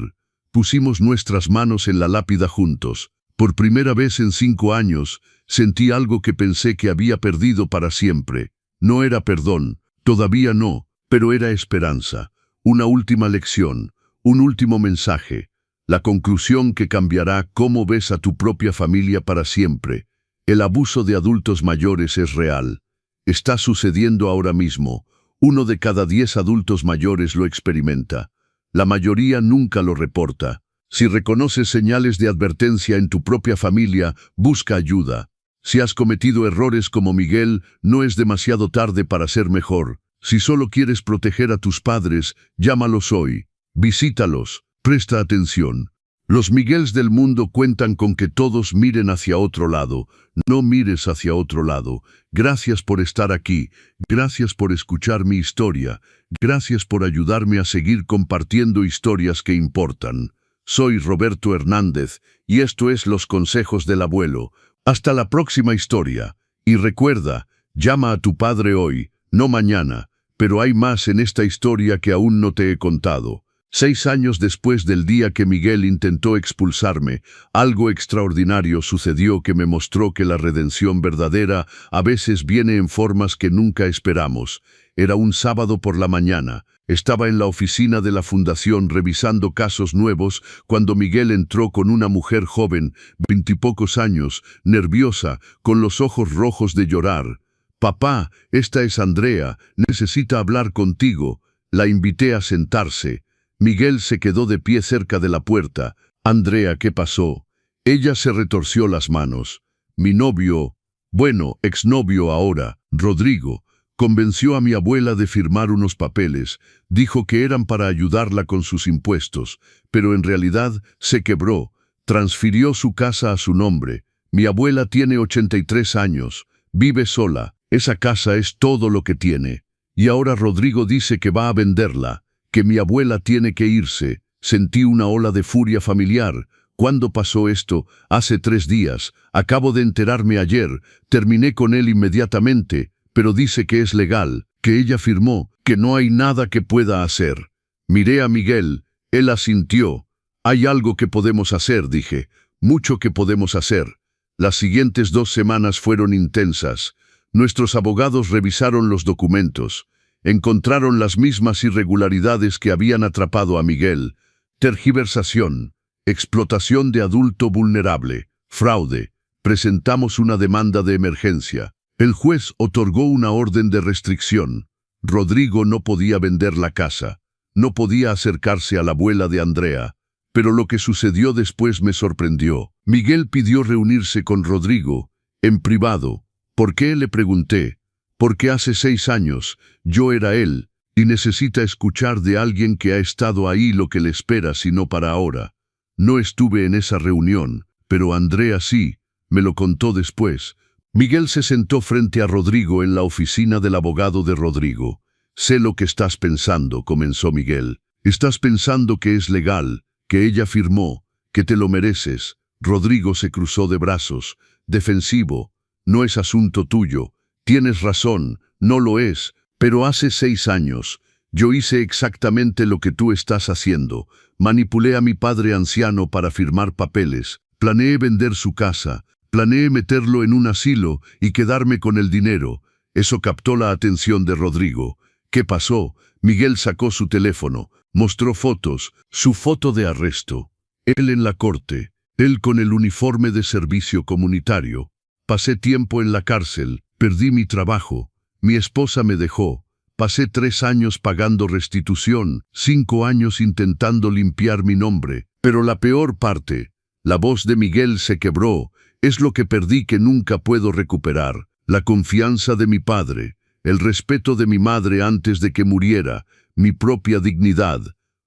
Pusimos nuestras manos en la lápida juntos. Por primera vez en 5 años, sentí algo que pensé que había perdido para siempre. No era perdón, todavía no, pero era esperanza. Una última lección, un último mensaje. La conclusión que cambiará cómo ves a tu propia familia para siempre. El abuso de adultos mayores es real. Está sucediendo ahora mismo. 1 de cada 10 adultos mayores lo experimenta. La mayoría nunca lo reporta. Si reconoces señales de advertencia en tu propia familia, busca ayuda. Si has cometido errores como Miguel, no es demasiado tarde para ser mejor. Si solo quieres proteger a tus padres, llámalos hoy. Visítalos. Presta atención. Los Miguels del mundo cuentan con que todos miren hacia otro lado. No mires hacia otro lado. Gracias por estar aquí. Gracias por escuchar mi historia. Gracias por ayudarme a seguir compartiendo historias que importan. Soy Roberto Hernández, y esto es Los Consejos del Abuelo. Hasta la próxima historia. Y recuerda, llama a tu padre hoy, no mañana, pero hay más en esta historia que aún no te he contado. 6 años después del día que Miguel intentó expulsarme, algo extraordinario sucedió que me mostró que la redención verdadera a veces viene en formas que nunca esperamos. Era un sábado por la mañana. Estaba en la oficina de la fundación revisando casos nuevos cuando Miguel entró con una mujer joven, 20 y pocos años, nerviosa, con los ojos rojos de llorar. «Papá, esta es Andrea, necesita hablar contigo». La invité a sentarse. Miguel se quedó de pie cerca de la puerta. «Andrea, ¿qué pasó?» Ella se retorció las manos. mi novio, bueno, exnovio ahora, Rodrigo, convenció a mi abuela de firmar unos papeles, dijo que eran para ayudarla con sus impuestos, pero en realidad se quebró, transfirió su casa a su nombre. Mi abuela tiene 83 años, vive sola, esa casa es todo lo que tiene. Y ahora Rodrigo dice que va a venderla, que mi abuela tiene que irse. Sentí una ola de furia familiar. ¿Cuándo pasó esto? Hace 3 días. Acabo de enterarme ayer. Terminé con él inmediatamente, pero dice que es legal, que ella firmó, que no hay nada que pueda hacer. Miré a Miguel, él asintió. Hay algo que podemos hacer, dije. Mucho que podemos hacer. Las siguientes 2 semanas fueron intensas. Nuestros abogados revisaron los documentos. Encontraron las mismas irregularidades que habían atrapado a Miguel. Tergiversación, explotación de adulto vulnerable, fraude. Presentamos una demanda de emergencia. El juez otorgó una orden de restricción. Rodrigo no podía vender la casa. No podía acercarse a la abuela de Andrea. Pero lo que sucedió después me sorprendió. Miguel pidió reunirse con Rodrigo, en privado. ¿Por qué? Le pregunté. Porque hace 6 años, yo era él, y necesita escuchar de alguien que ha estado ahí lo que le espera, sino para ahora. No estuve en esa reunión, pero Andrea sí, me lo contó después. Miguel se sentó frente a Rodrigo en la oficina del abogado de Rodrigo. Sé lo que estás pensando, comenzó Miguel. Estás pensando que es legal, que ella firmó, que te lo mereces. Rodrigo se cruzó de brazos, defensivo. No es asunto tuyo. Tienes razón, no lo es, pero hace 6 años, yo hice exactamente lo que tú estás haciendo. Manipulé a mi padre anciano para firmar papeles, planeé vender su casa, planeé meterlo en un asilo y quedarme con el dinero. Eso captó la atención de Rodrigo. ¿Qué pasó? Miguel sacó su teléfono, mostró fotos, su foto de arresto. Él en la corte, él con el uniforme de servicio comunitario. Pasé tiempo en la cárcel, perdí mi trabajo, mi esposa me dejó, pasé 3 años pagando restitución, 5 años intentando limpiar mi nombre, pero la peor parte, la voz de Miguel se quebró, es lo que perdí que nunca puedo recuperar, la confianza de mi padre, el respeto de mi madre antes de que muriera, mi propia dignidad.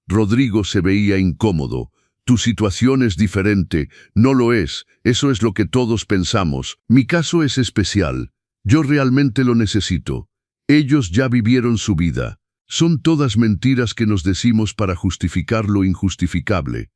Rodrigo se veía incómodo. Tu situación es diferente, no lo es, eso es lo que todos pensamos. Mi caso es especial. Yo realmente lo necesito. Ellos ya vivieron su vida. Son todas mentiras que nos decimos para justificar lo injustificable.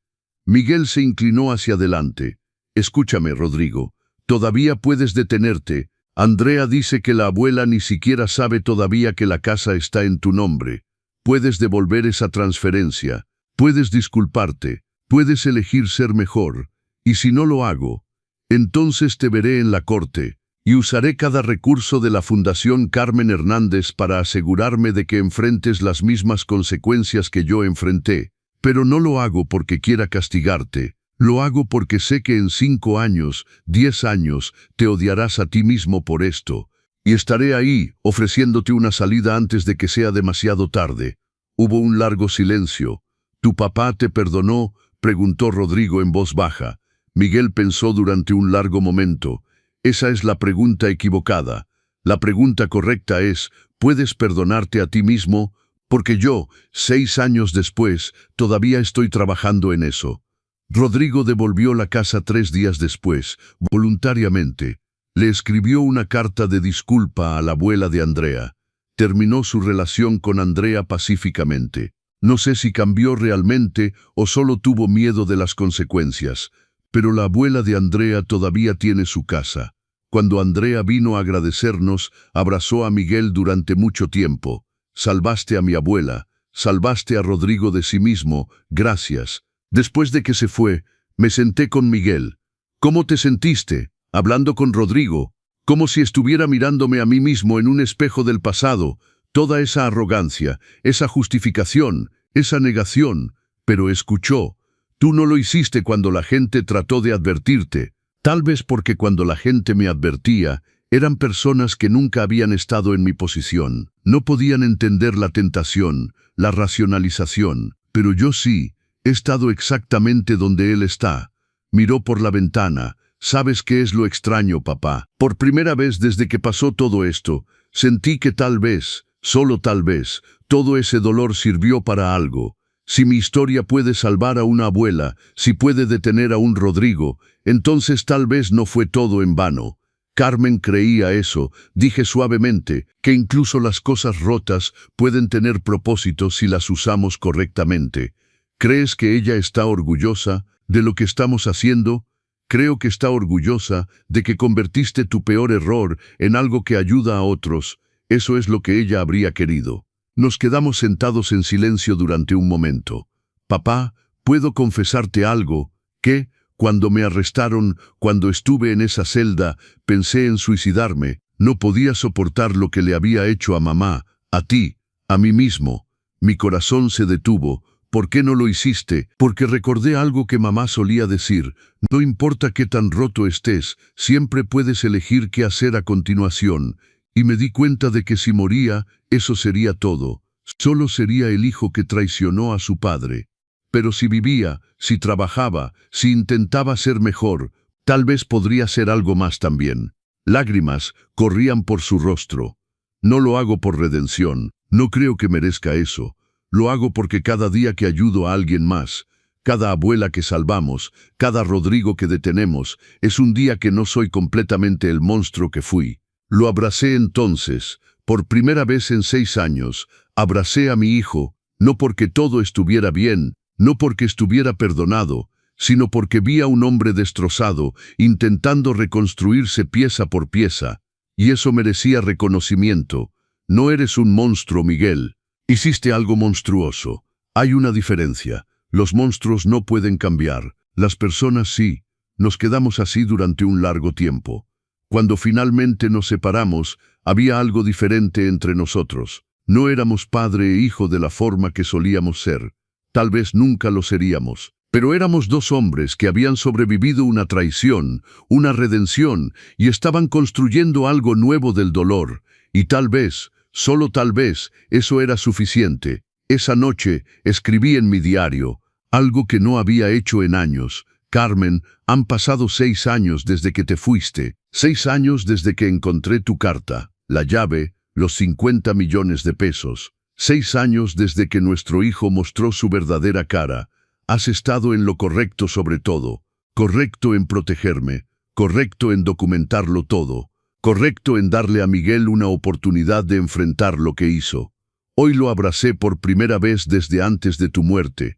Miguel se inclinó hacia adelante. Escúchame, Rodrigo. Todavía puedes detenerte. Andrea dice que la abuela ni siquiera sabe todavía que la casa está en tu nombre. Puedes devolver esa transferencia. Puedes disculparte. Puedes elegir ser mejor. Y si no lo hago, entonces te veré en la corte. Y usaré cada recurso de la Fundación Carmen Hernández para asegurarme de que enfrentes las mismas consecuencias que yo enfrenté. Pero no lo hago porque quiera castigarte. Lo hago porque sé que en 5 años, 10 años, te odiarás a ti mismo por esto. Y estaré ahí, ofreciéndote una salida antes de que sea demasiado tarde. Hubo un largo silencio. ¿Tu papá te perdonó?, preguntó Rodrigo en voz baja. Miguel pensó durante un largo momento. Esa es la pregunta equivocada. La pregunta correcta es, ¿puedes perdonarte a ti mismo? Porque yo, 6 años después, todavía estoy trabajando en eso. Rodrigo devolvió la casa 3 días después, voluntariamente. Le escribió una carta de disculpa a la abuela de Andrea. Terminó su relación con Andrea pacíficamente. No sé si cambió realmente o solo tuvo miedo de las consecuencias, pero la abuela de Andrea todavía tiene su casa. Cuando Andrea vino a agradecernos, abrazó a Miguel durante mucho tiempo. Salvaste a mi abuela, salvaste a Rodrigo de sí mismo, gracias. Después de que se fue, me senté con Miguel. ¿Cómo te sentiste? Hablando con Rodrigo, como si estuviera mirándome a mí mismo en un espejo del pasado. Toda esa arrogancia, esa justificación, esa negación, pero escuchó. Tú no lo hiciste cuando la gente trató de advertirte, tal vez porque cuando la gente me advertía, eran personas que nunca habían estado en mi posición. No podían entender la tentación, la racionalización, pero yo sí, he estado exactamente donde él está. Miró por la ventana, ¿Sabes qué es lo extraño, papá? Por primera vez desde que pasó todo esto, sentí que tal vez, solo tal vez, todo ese dolor sirvió para algo. Si mi historia puede salvar a una abuela, si puede detener a un Rodrigo, entonces tal vez no fue todo en vano. Carmen creía eso, dije suavemente, que incluso las cosas rotas pueden tener propósito si las usamos correctamente. ¿Crees que ella está orgullosa de lo que estamos haciendo? Creo que está orgullosa de que convertiste tu peor error en algo que ayuda a otros. Eso es lo que ella habría querido. Nos quedamos sentados en silencio durante un momento. Papá, ¿puedo confesarte algo? Que, cuando me arrestaron, cuando estuve en esa celda, pensé en suicidarme. No podía soportar lo que le había hecho a mamá, a ti, a mí mismo. Mi corazón se detuvo. ¿Por qué no lo hiciste? Porque recordé algo que mamá solía decir. No importa qué tan roto estés, siempre puedes elegir qué hacer a continuación. Y me di cuenta de que si moría, eso sería todo. Solo sería el hijo que traicionó a su padre. Pero si vivía, si trabajaba, si intentaba ser mejor, tal vez podría ser algo más también. Lágrimas corrían por su rostro. No lo hago por redención, no creo que merezca eso. Lo hago porque cada día que ayudo a alguien más, cada abuela que salvamos, cada Rodrigo que detenemos, es un día que no soy completamente el monstruo que fui. Lo abracé entonces, por primera vez en 6 años, abracé a mi hijo, no porque todo estuviera bien, no porque estuviera perdonado, sino porque vi a un hombre destrozado, intentando reconstruirse pieza por pieza, y eso merecía reconocimiento. No eres un monstruo, Miguel. Hiciste algo monstruoso. Hay una diferencia. Los monstruos no pueden cambiar, las personas sí. Nos quedamos así durante un largo tiempo. Cuando finalmente nos separamos, había algo diferente entre nosotros. No éramos padre e hijo de la forma que solíamos ser. Tal vez nunca lo seríamos. Pero éramos 2 hombres que habían sobrevivido una traición, una redención, y estaban construyendo algo nuevo del dolor. Y tal vez, solo tal vez, eso era suficiente. Esa noche escribí en mi diario, algo que no había hecho en años. Carmen, han pasado 6 años desde que te fuiste. 6 años desde que encontré tu carta, la llave, los 50 millones de pesos. 6 años desde que nuestro hijo mostró su verdadera cara. Has estado en lo correcto sobre todo. Correcto en protegerme. Correcto en documentarlo todo. Correcto en darle a Miguel una oportunidad de enfrentar lo que hizo. Hoy lo abracé por primera vez desde antes de tu muerte.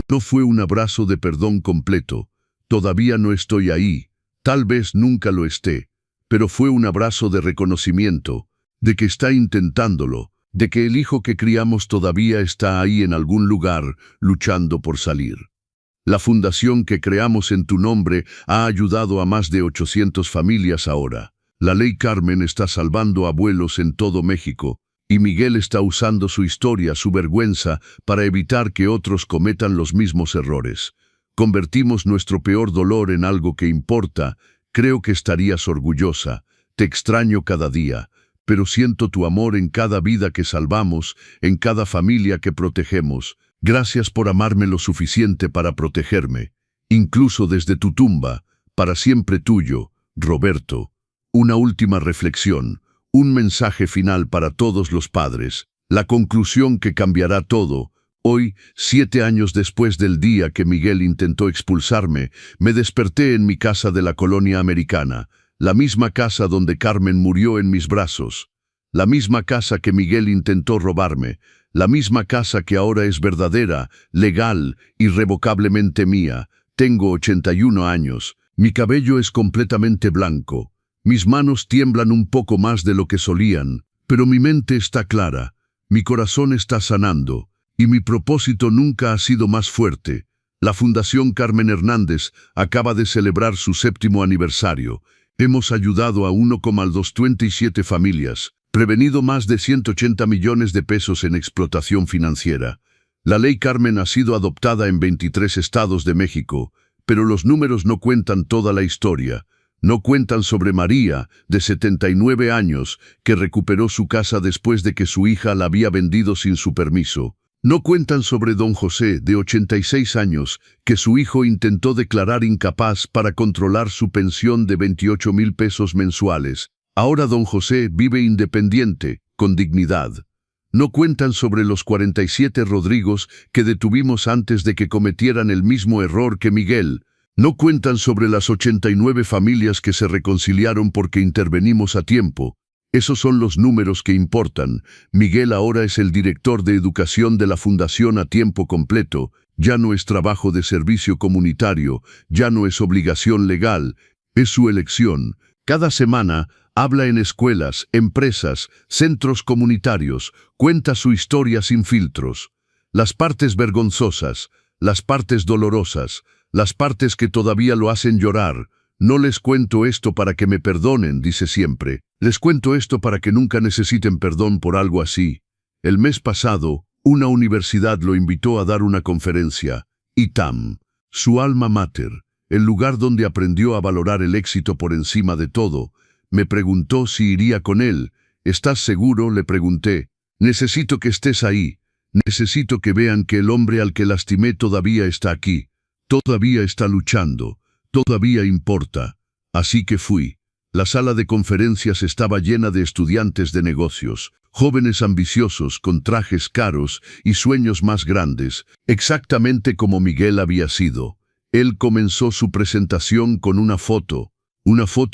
No fue un abrazo de perdón completo. Todavía no estoy ahí. Tal vez nunca lo esté, pero fue un abrazo de reconocimiento, de que está intentándolo, de que el hijo que criamos todavía está ahí en algún lugar, luchando por salir. La fundación que creamos en tu nombre ha ayudado a más de 800 familias ahora. La Ley Carmen está salvando abuelos en todo México, y Miguel está usando su historia, su vergüenza, para evitar que otros cometan los mismos errores. Convertimos nuestro peor dolor en algo que importa. Creo que estarías orgullosa. Te extraño cada día, pero siento tu amor en cada vida que salvamos, en cada familia que protegemos. Gracias por amarme lo suficiente para protegerme, incluso desde tu tumba. Para siempre tuyo, Roberto. Una última reflexión, un mensaje final para todos los padres, la conclusión que cambiará todo. Hoy, 7 años después del día que Miguel intentó expulsarme, me desperté en mi casa de la colonia americana, la misma casa donde Carmen murió en mis brazos, la misma casa que Miguel intentó robarme, la misma casa que ahora es verdadera, legal, irrevocablemente mía. Tengo 81 años, mi cabello es completamente blanco, mis manos tiemblan un poco más de lo que solían, pero mi mente está clara, mi corazón está sanando. Y mi propósito nunca ha sido más fuerte. La Fundación Carmen Hernández acaba de celebrar su 7º aniversario. Hemos ayudado a 1,227 familias, prevenido más de 180 millones de pesos en explotación financiera. La Ley Carmen ha sido adoptada en 23 estados de México, pero los números no cuentan toda la historia. No cuentan sobre María, de 79 años, que recuperó su casa después de que su hija la había vendido sin su permiso. No cuentan sobre don José, de 86 años, que su hijo intentó declarar incapaz para controlar su pensión de 28,000 pesos mensuales. Ahora don José vive independiente, con dignidad. No cuentan sobre los 47 Rodrigos que detuvimos antes de que cometieran el mismo error que Miguel. No cuentan sobre las 89 familias que se reconciliaron porque intervenimos a tiempo. Esos son los números que importan. Miguel ahora es el director de educación de la Fundación a tiempo completo. Ya no es trabajo de servicio comunitario, ya no es obligación legal, es su elección. Cada semana habla en escuelas, empresas, centros comunitarios, cuenta su historia sin filtros. Las partes vergonzosas, las partes dolorosas, las partes que todavía lo hacen llorar. No les cuento esto para que me perdonen, dice siempre. Les cuento esto para que nunca necesiten perdón por algo así. El mes pasado, una universidad lo invitó a dar una conferencia. ITAM, su alma mater, el lugar donde aprendió a valorar el éxito por encima de todo. Me preguntó si iría con él. ¿Estás seguro?, le pregunté. Necesito que estés ahí. Necesito que vean que el hombre al que lastimé todavía está aquí. Todavía está luchando. Todavía importa. Así que fui. La sala de conferencias estaba llena de estudiantes de negocios, jóvenes ambiciosos con trajes caros y sueños más grandes, exactamente como Miguel había sido. Él comenzó su presentación con una foto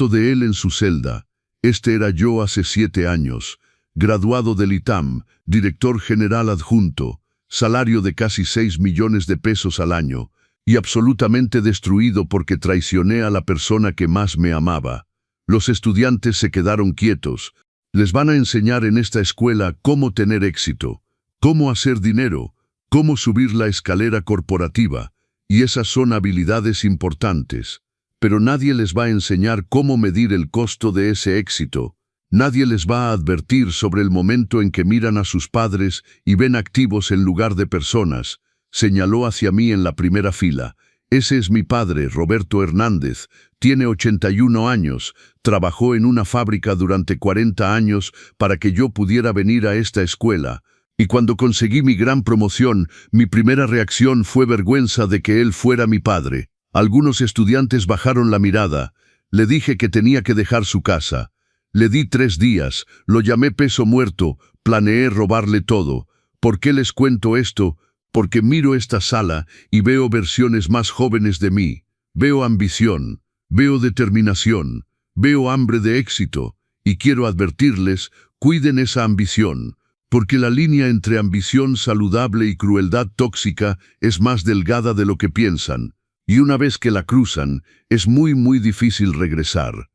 de él en su celda. Este era yo hace 7 años, graduado del ITAM, director general adjunto, salario de casi 6 millones de pesos al año, y absolutamente destruido porque traicioné a la persona que más me amaba. Los estudiantes se quedaron quietos. Les van a enseñar en esta escuela cómo tener éxito, cómo hacer dinero, cómo subir la escalera corporativa, y esas son habilidades importantes. Pero nadie les va a enseñar cómo medir el costo de ese éxito. Nadie les va a advertir sobre el momento en que miran a sus padres y ven activos en lugar de personas. Señaló hacia mí en la primera fila. Ese es mi padre, Roberto Hernández. Tiene 81 años. Trabajó en una fábrica durante 40 años para que yo pudiera venir a esta escuela. Y cuando conseguí mi gran promoción, mi primera reacción fue vergüenza de que él fuera mi padre. Algunos estudiantes bajaron la mirada. Le dije que tenía que dejar su casa. Le di 3 días, lo llamé peso muerto, planeé robarle todo. ¿Por qué les cuento esto? Porque miro esta sala y veo versiones más jóvenes de mí. Veo ambición, veo determinación, veo hambre de éxito. Y quiero advertirles, cuiden esa ambición, porque la línea entre ambición saludable y crueldad tóxica es más delgada de lo que piensan. Y una vez que la cruzan, es muy difícil regresar.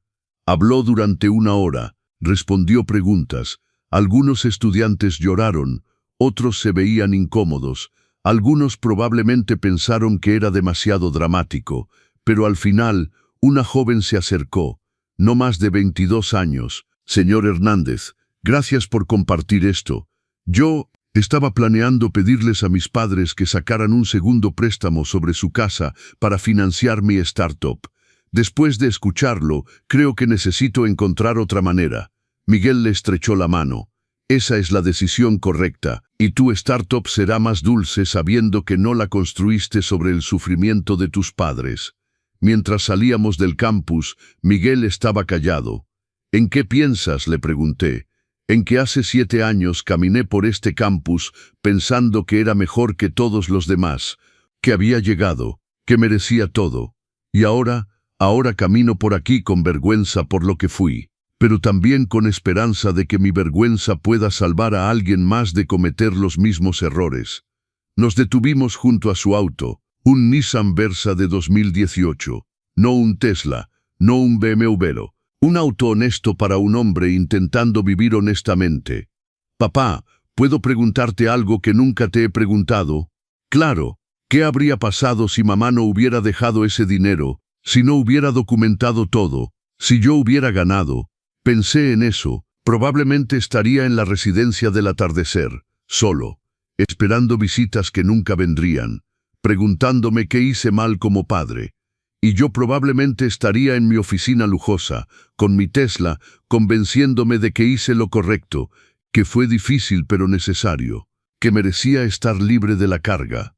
Habló durante 1 hora, respondió preguntas. Algunos estudiantes lloraron, otros se veían incómodos. Algunos probablemente pensaron que era demasiado dramático, pero al final, una joven se acercó, no más de 22 años. Señor Hernández, gracias por compartir esto. Yo estaba planeando pedirles a mis padres que sacaran un segundo préstamo sobre su casa para financiar mi startup. Después de escucharlo, creo que necesito encontrar otra manera. Miguel le estrechó la mano. Esa es la decisión correcta, y tu startup será más dulce sabiendo que no la construiste sobre el sufrimiento de tus padres. Mientras salíamos del campus, Miguel estaba callado. ¿En qué piensas?, le pregunté. En que hace 7 años caminé por este campus pensando que era mejor que todos los demás, que había llegado, que merecía todo. Y ahora camino por aquí con vergüenza por lo que fui, pero también con esperanza de que mi vergüenza pueda salvar a alguien más de cometer los mismos errores. Nos detuvimos junto a su auto, un Nissan Versa de 2018, no un Tesla, no un BMW, un auto honesto para un hombre intentando vivir honestamente. Papá, ¿puedo preguntarte algo que nunca te he preguntado? Claro, ¿qué habría pasado si mamá no hubiera dejado ese dinero, si no hubiera documentado todo, si yo hubiera ganado? Pensé en eso, probablemente estaría en la residencia del atardecer, solo, esperando visitas que nunca vendrían, preguntándome qué hice mal como padre. Y yo probablemente estaría en mi oficina lujosa, con mi Tesla, convenciéndome de que hice lo correcto, que fue difícil pero necesario. que merecía estar libre de la carga.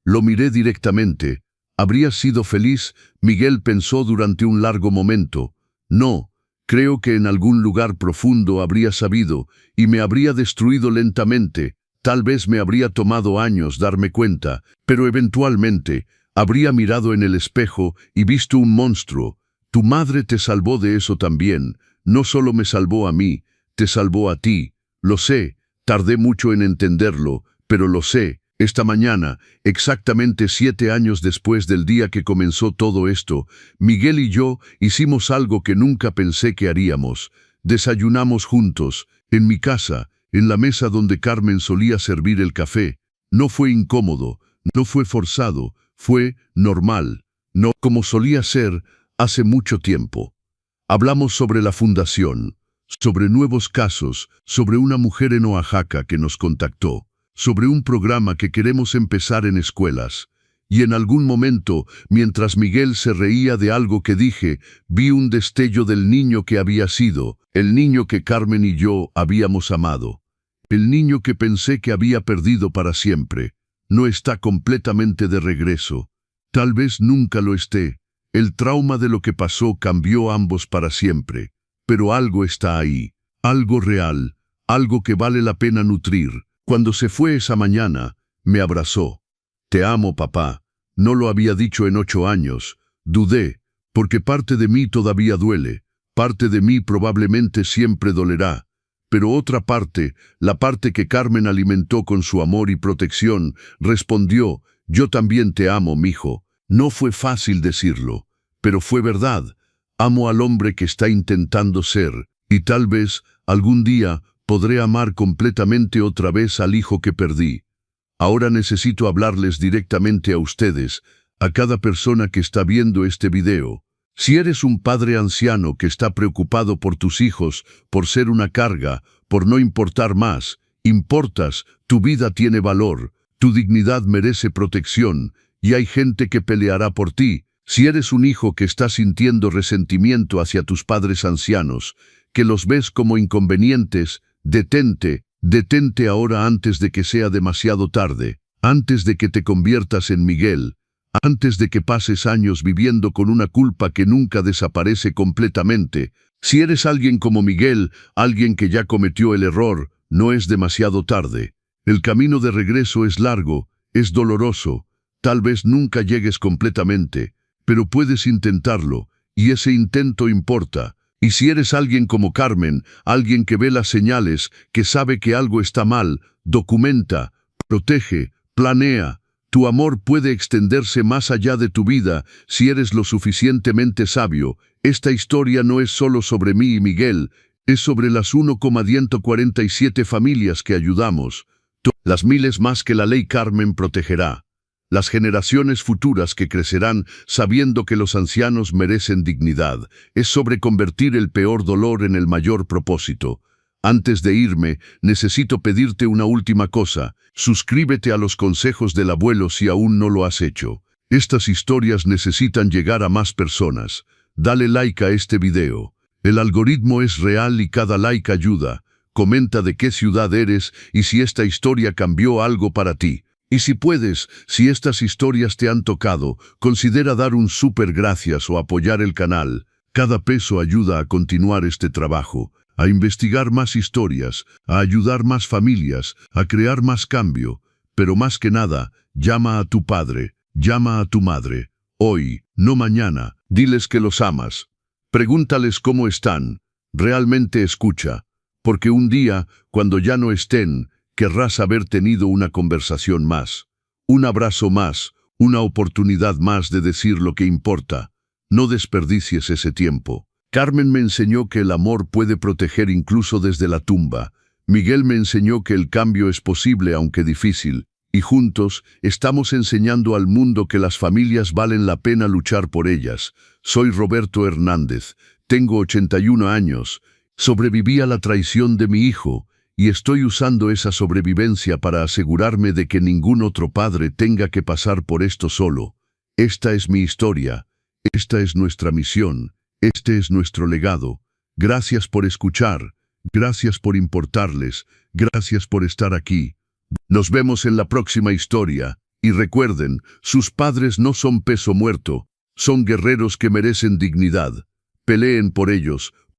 Lo miré directamente. ¿Habría sido feliz? Miguel pensó durante un largo momento. No, creo que en algún lugar profundo habría sabido, y me habría destruido lentamente. Tal vez me habría tomado años darme cuenta, pero eventualmente habría mirado en el espejo y visto un monstruo. Tu madre te salvó de eso también. No solo me salvó a mí, te salvó a ti. Lo sé, tardé mucho en entenderlo, pero lo sé. Esta mañana, exactamente 7 años después del día que comenzó todo esto, Miguel y yo hicimos algo que nunca pensé que haríamos. Desayunamos juntos, en mi casa, en la mesa donde Carmen solía servir el café. No fue incómodo, no fue forzado, fue normal, no como solía ser hace mucho tiempo. Hablamos sobre la fundación, sobre nuevos casos, sobre una mujer en Oaxaca que nos contactó, sobre un programa que queremos empezar en escuelas. Y en algún momento, mientras Miguel se reía de algo que dije, vi un destello del niño que había sido, el niño que Carmen y yo habíamos amado. El niño que pensé que había perdido para siempre. No está completamente de regreso. Tal vez nunca lo esté. El trauma de lo que pasó cambió a ambos para siempre. Pero algo está ahí, algo real, algo que vale la pena nutrir. Cuando se fue esa mañana, me abrazó. Te amo, papá. No lo había dicho en 8 años. Dudé, porque parte de mí todavía duele. Parte de mí probablemente siempre dolerá. Pero otra parte, la parte que Carmen alimentó con su amor y protección, respondió, yo también te amo, mijo. No fue fácil decirlo, pero fue verdad. Amo al hombre que está intentando ser, y tal vez, algún día, podré amar completamente otra vez al hijo que perdí. Ahora necesito hablarles directamente a ustedes, a cada persona que está viendo este video. Si eres un padre anciano que está preocupado por tus hijos, por ser una carga, por no importar más, importas, tu vida tiene valor, tu dignidad merece protección, y hay gente que peleará por ti. Si eres un hijo que está sintiendo resentimiento hacia tus padres ancianos, que los ves como inconvenientes, detente ahora antes de que sea demasiado tarde, antes de que te conviertas en Miguel, antes de que pases años viviendo con una culpa que nunca desaparece completamente. Si eres alguien como Miguel, alguien que ya cometió el error, no es demasiado tarde. El camino de regreso es largo, es doloroso, tal vez nunca llegues completamente, pero puedes intentarlo, y ese intento importa. Y si eres alguien como Carmen, alguien que ve las señales, que sabe que algo está mal, documenta, protege, planea. Tu amor puede extenderse más allá de tu vida si eres lo suficientemente sabio. Esta historia no es solo sobre mí y Miguel, es sobre las 1,147 familias que ayudamos, las miles más que la ley Carmen protegerá. Las generaciones futuras que crecerán sabiendo que los ancianos merecen dignidad. Es sobre convertir el peor dolor en el mayor propósito. Antes de irme, necesito pedirte una última cosa. Suscríbete a los consejos del abuelo si aún no lo has hecho. Estas historias necesitan llegar a más personas. Dale like a este video. El algoritmo es real y cada like ayuda. Comenta de qué ciudad eres y si esta historia cambió algo para ti. Y si puedes, si estas historias te han tocado, considera dar un súper gracias o apoyar el canal. Cada peso ayuda a continuar este trabajo, a investigar más historias, a ayudar más familias, a crear más cambio. Pero más que nada, llama a tu padre, llama a tu madre. Hoy, no mañana, diles que los amas. Pregúntales cómo están. Realmente escucha. Porque un día, cuando ya no estén, querrás haber tenido una conversación más, un abrazo más, una oportunidad más de decir lo que importa. No desperdicies ese tiempo. Carmen me enseñó que el amor puede proteger incluso desde la tumba. Miguel me enseñó que el cambio es posible aunque difícil. Y juntos estamos enseñando al mundo que las familias valen la pena luchar por ellas. Soy Roberto Hernández, tengo 81 años, sobreviví a la traición de mi hijo, y estoy usando esa sobrevivencia para asegurarme de que ningún otro padre tenga que pasar por esto solo. Esta es mi historia, esta es nuestra misión, este es nuestro legado. Gracias por escuchar, gracias por importarles, gracias por estar aquí. Nos vemos en la próxima historia, y recuerden, sus padres no son peso muerto, son guerreros que merecen dignidad. Peleen por ellos,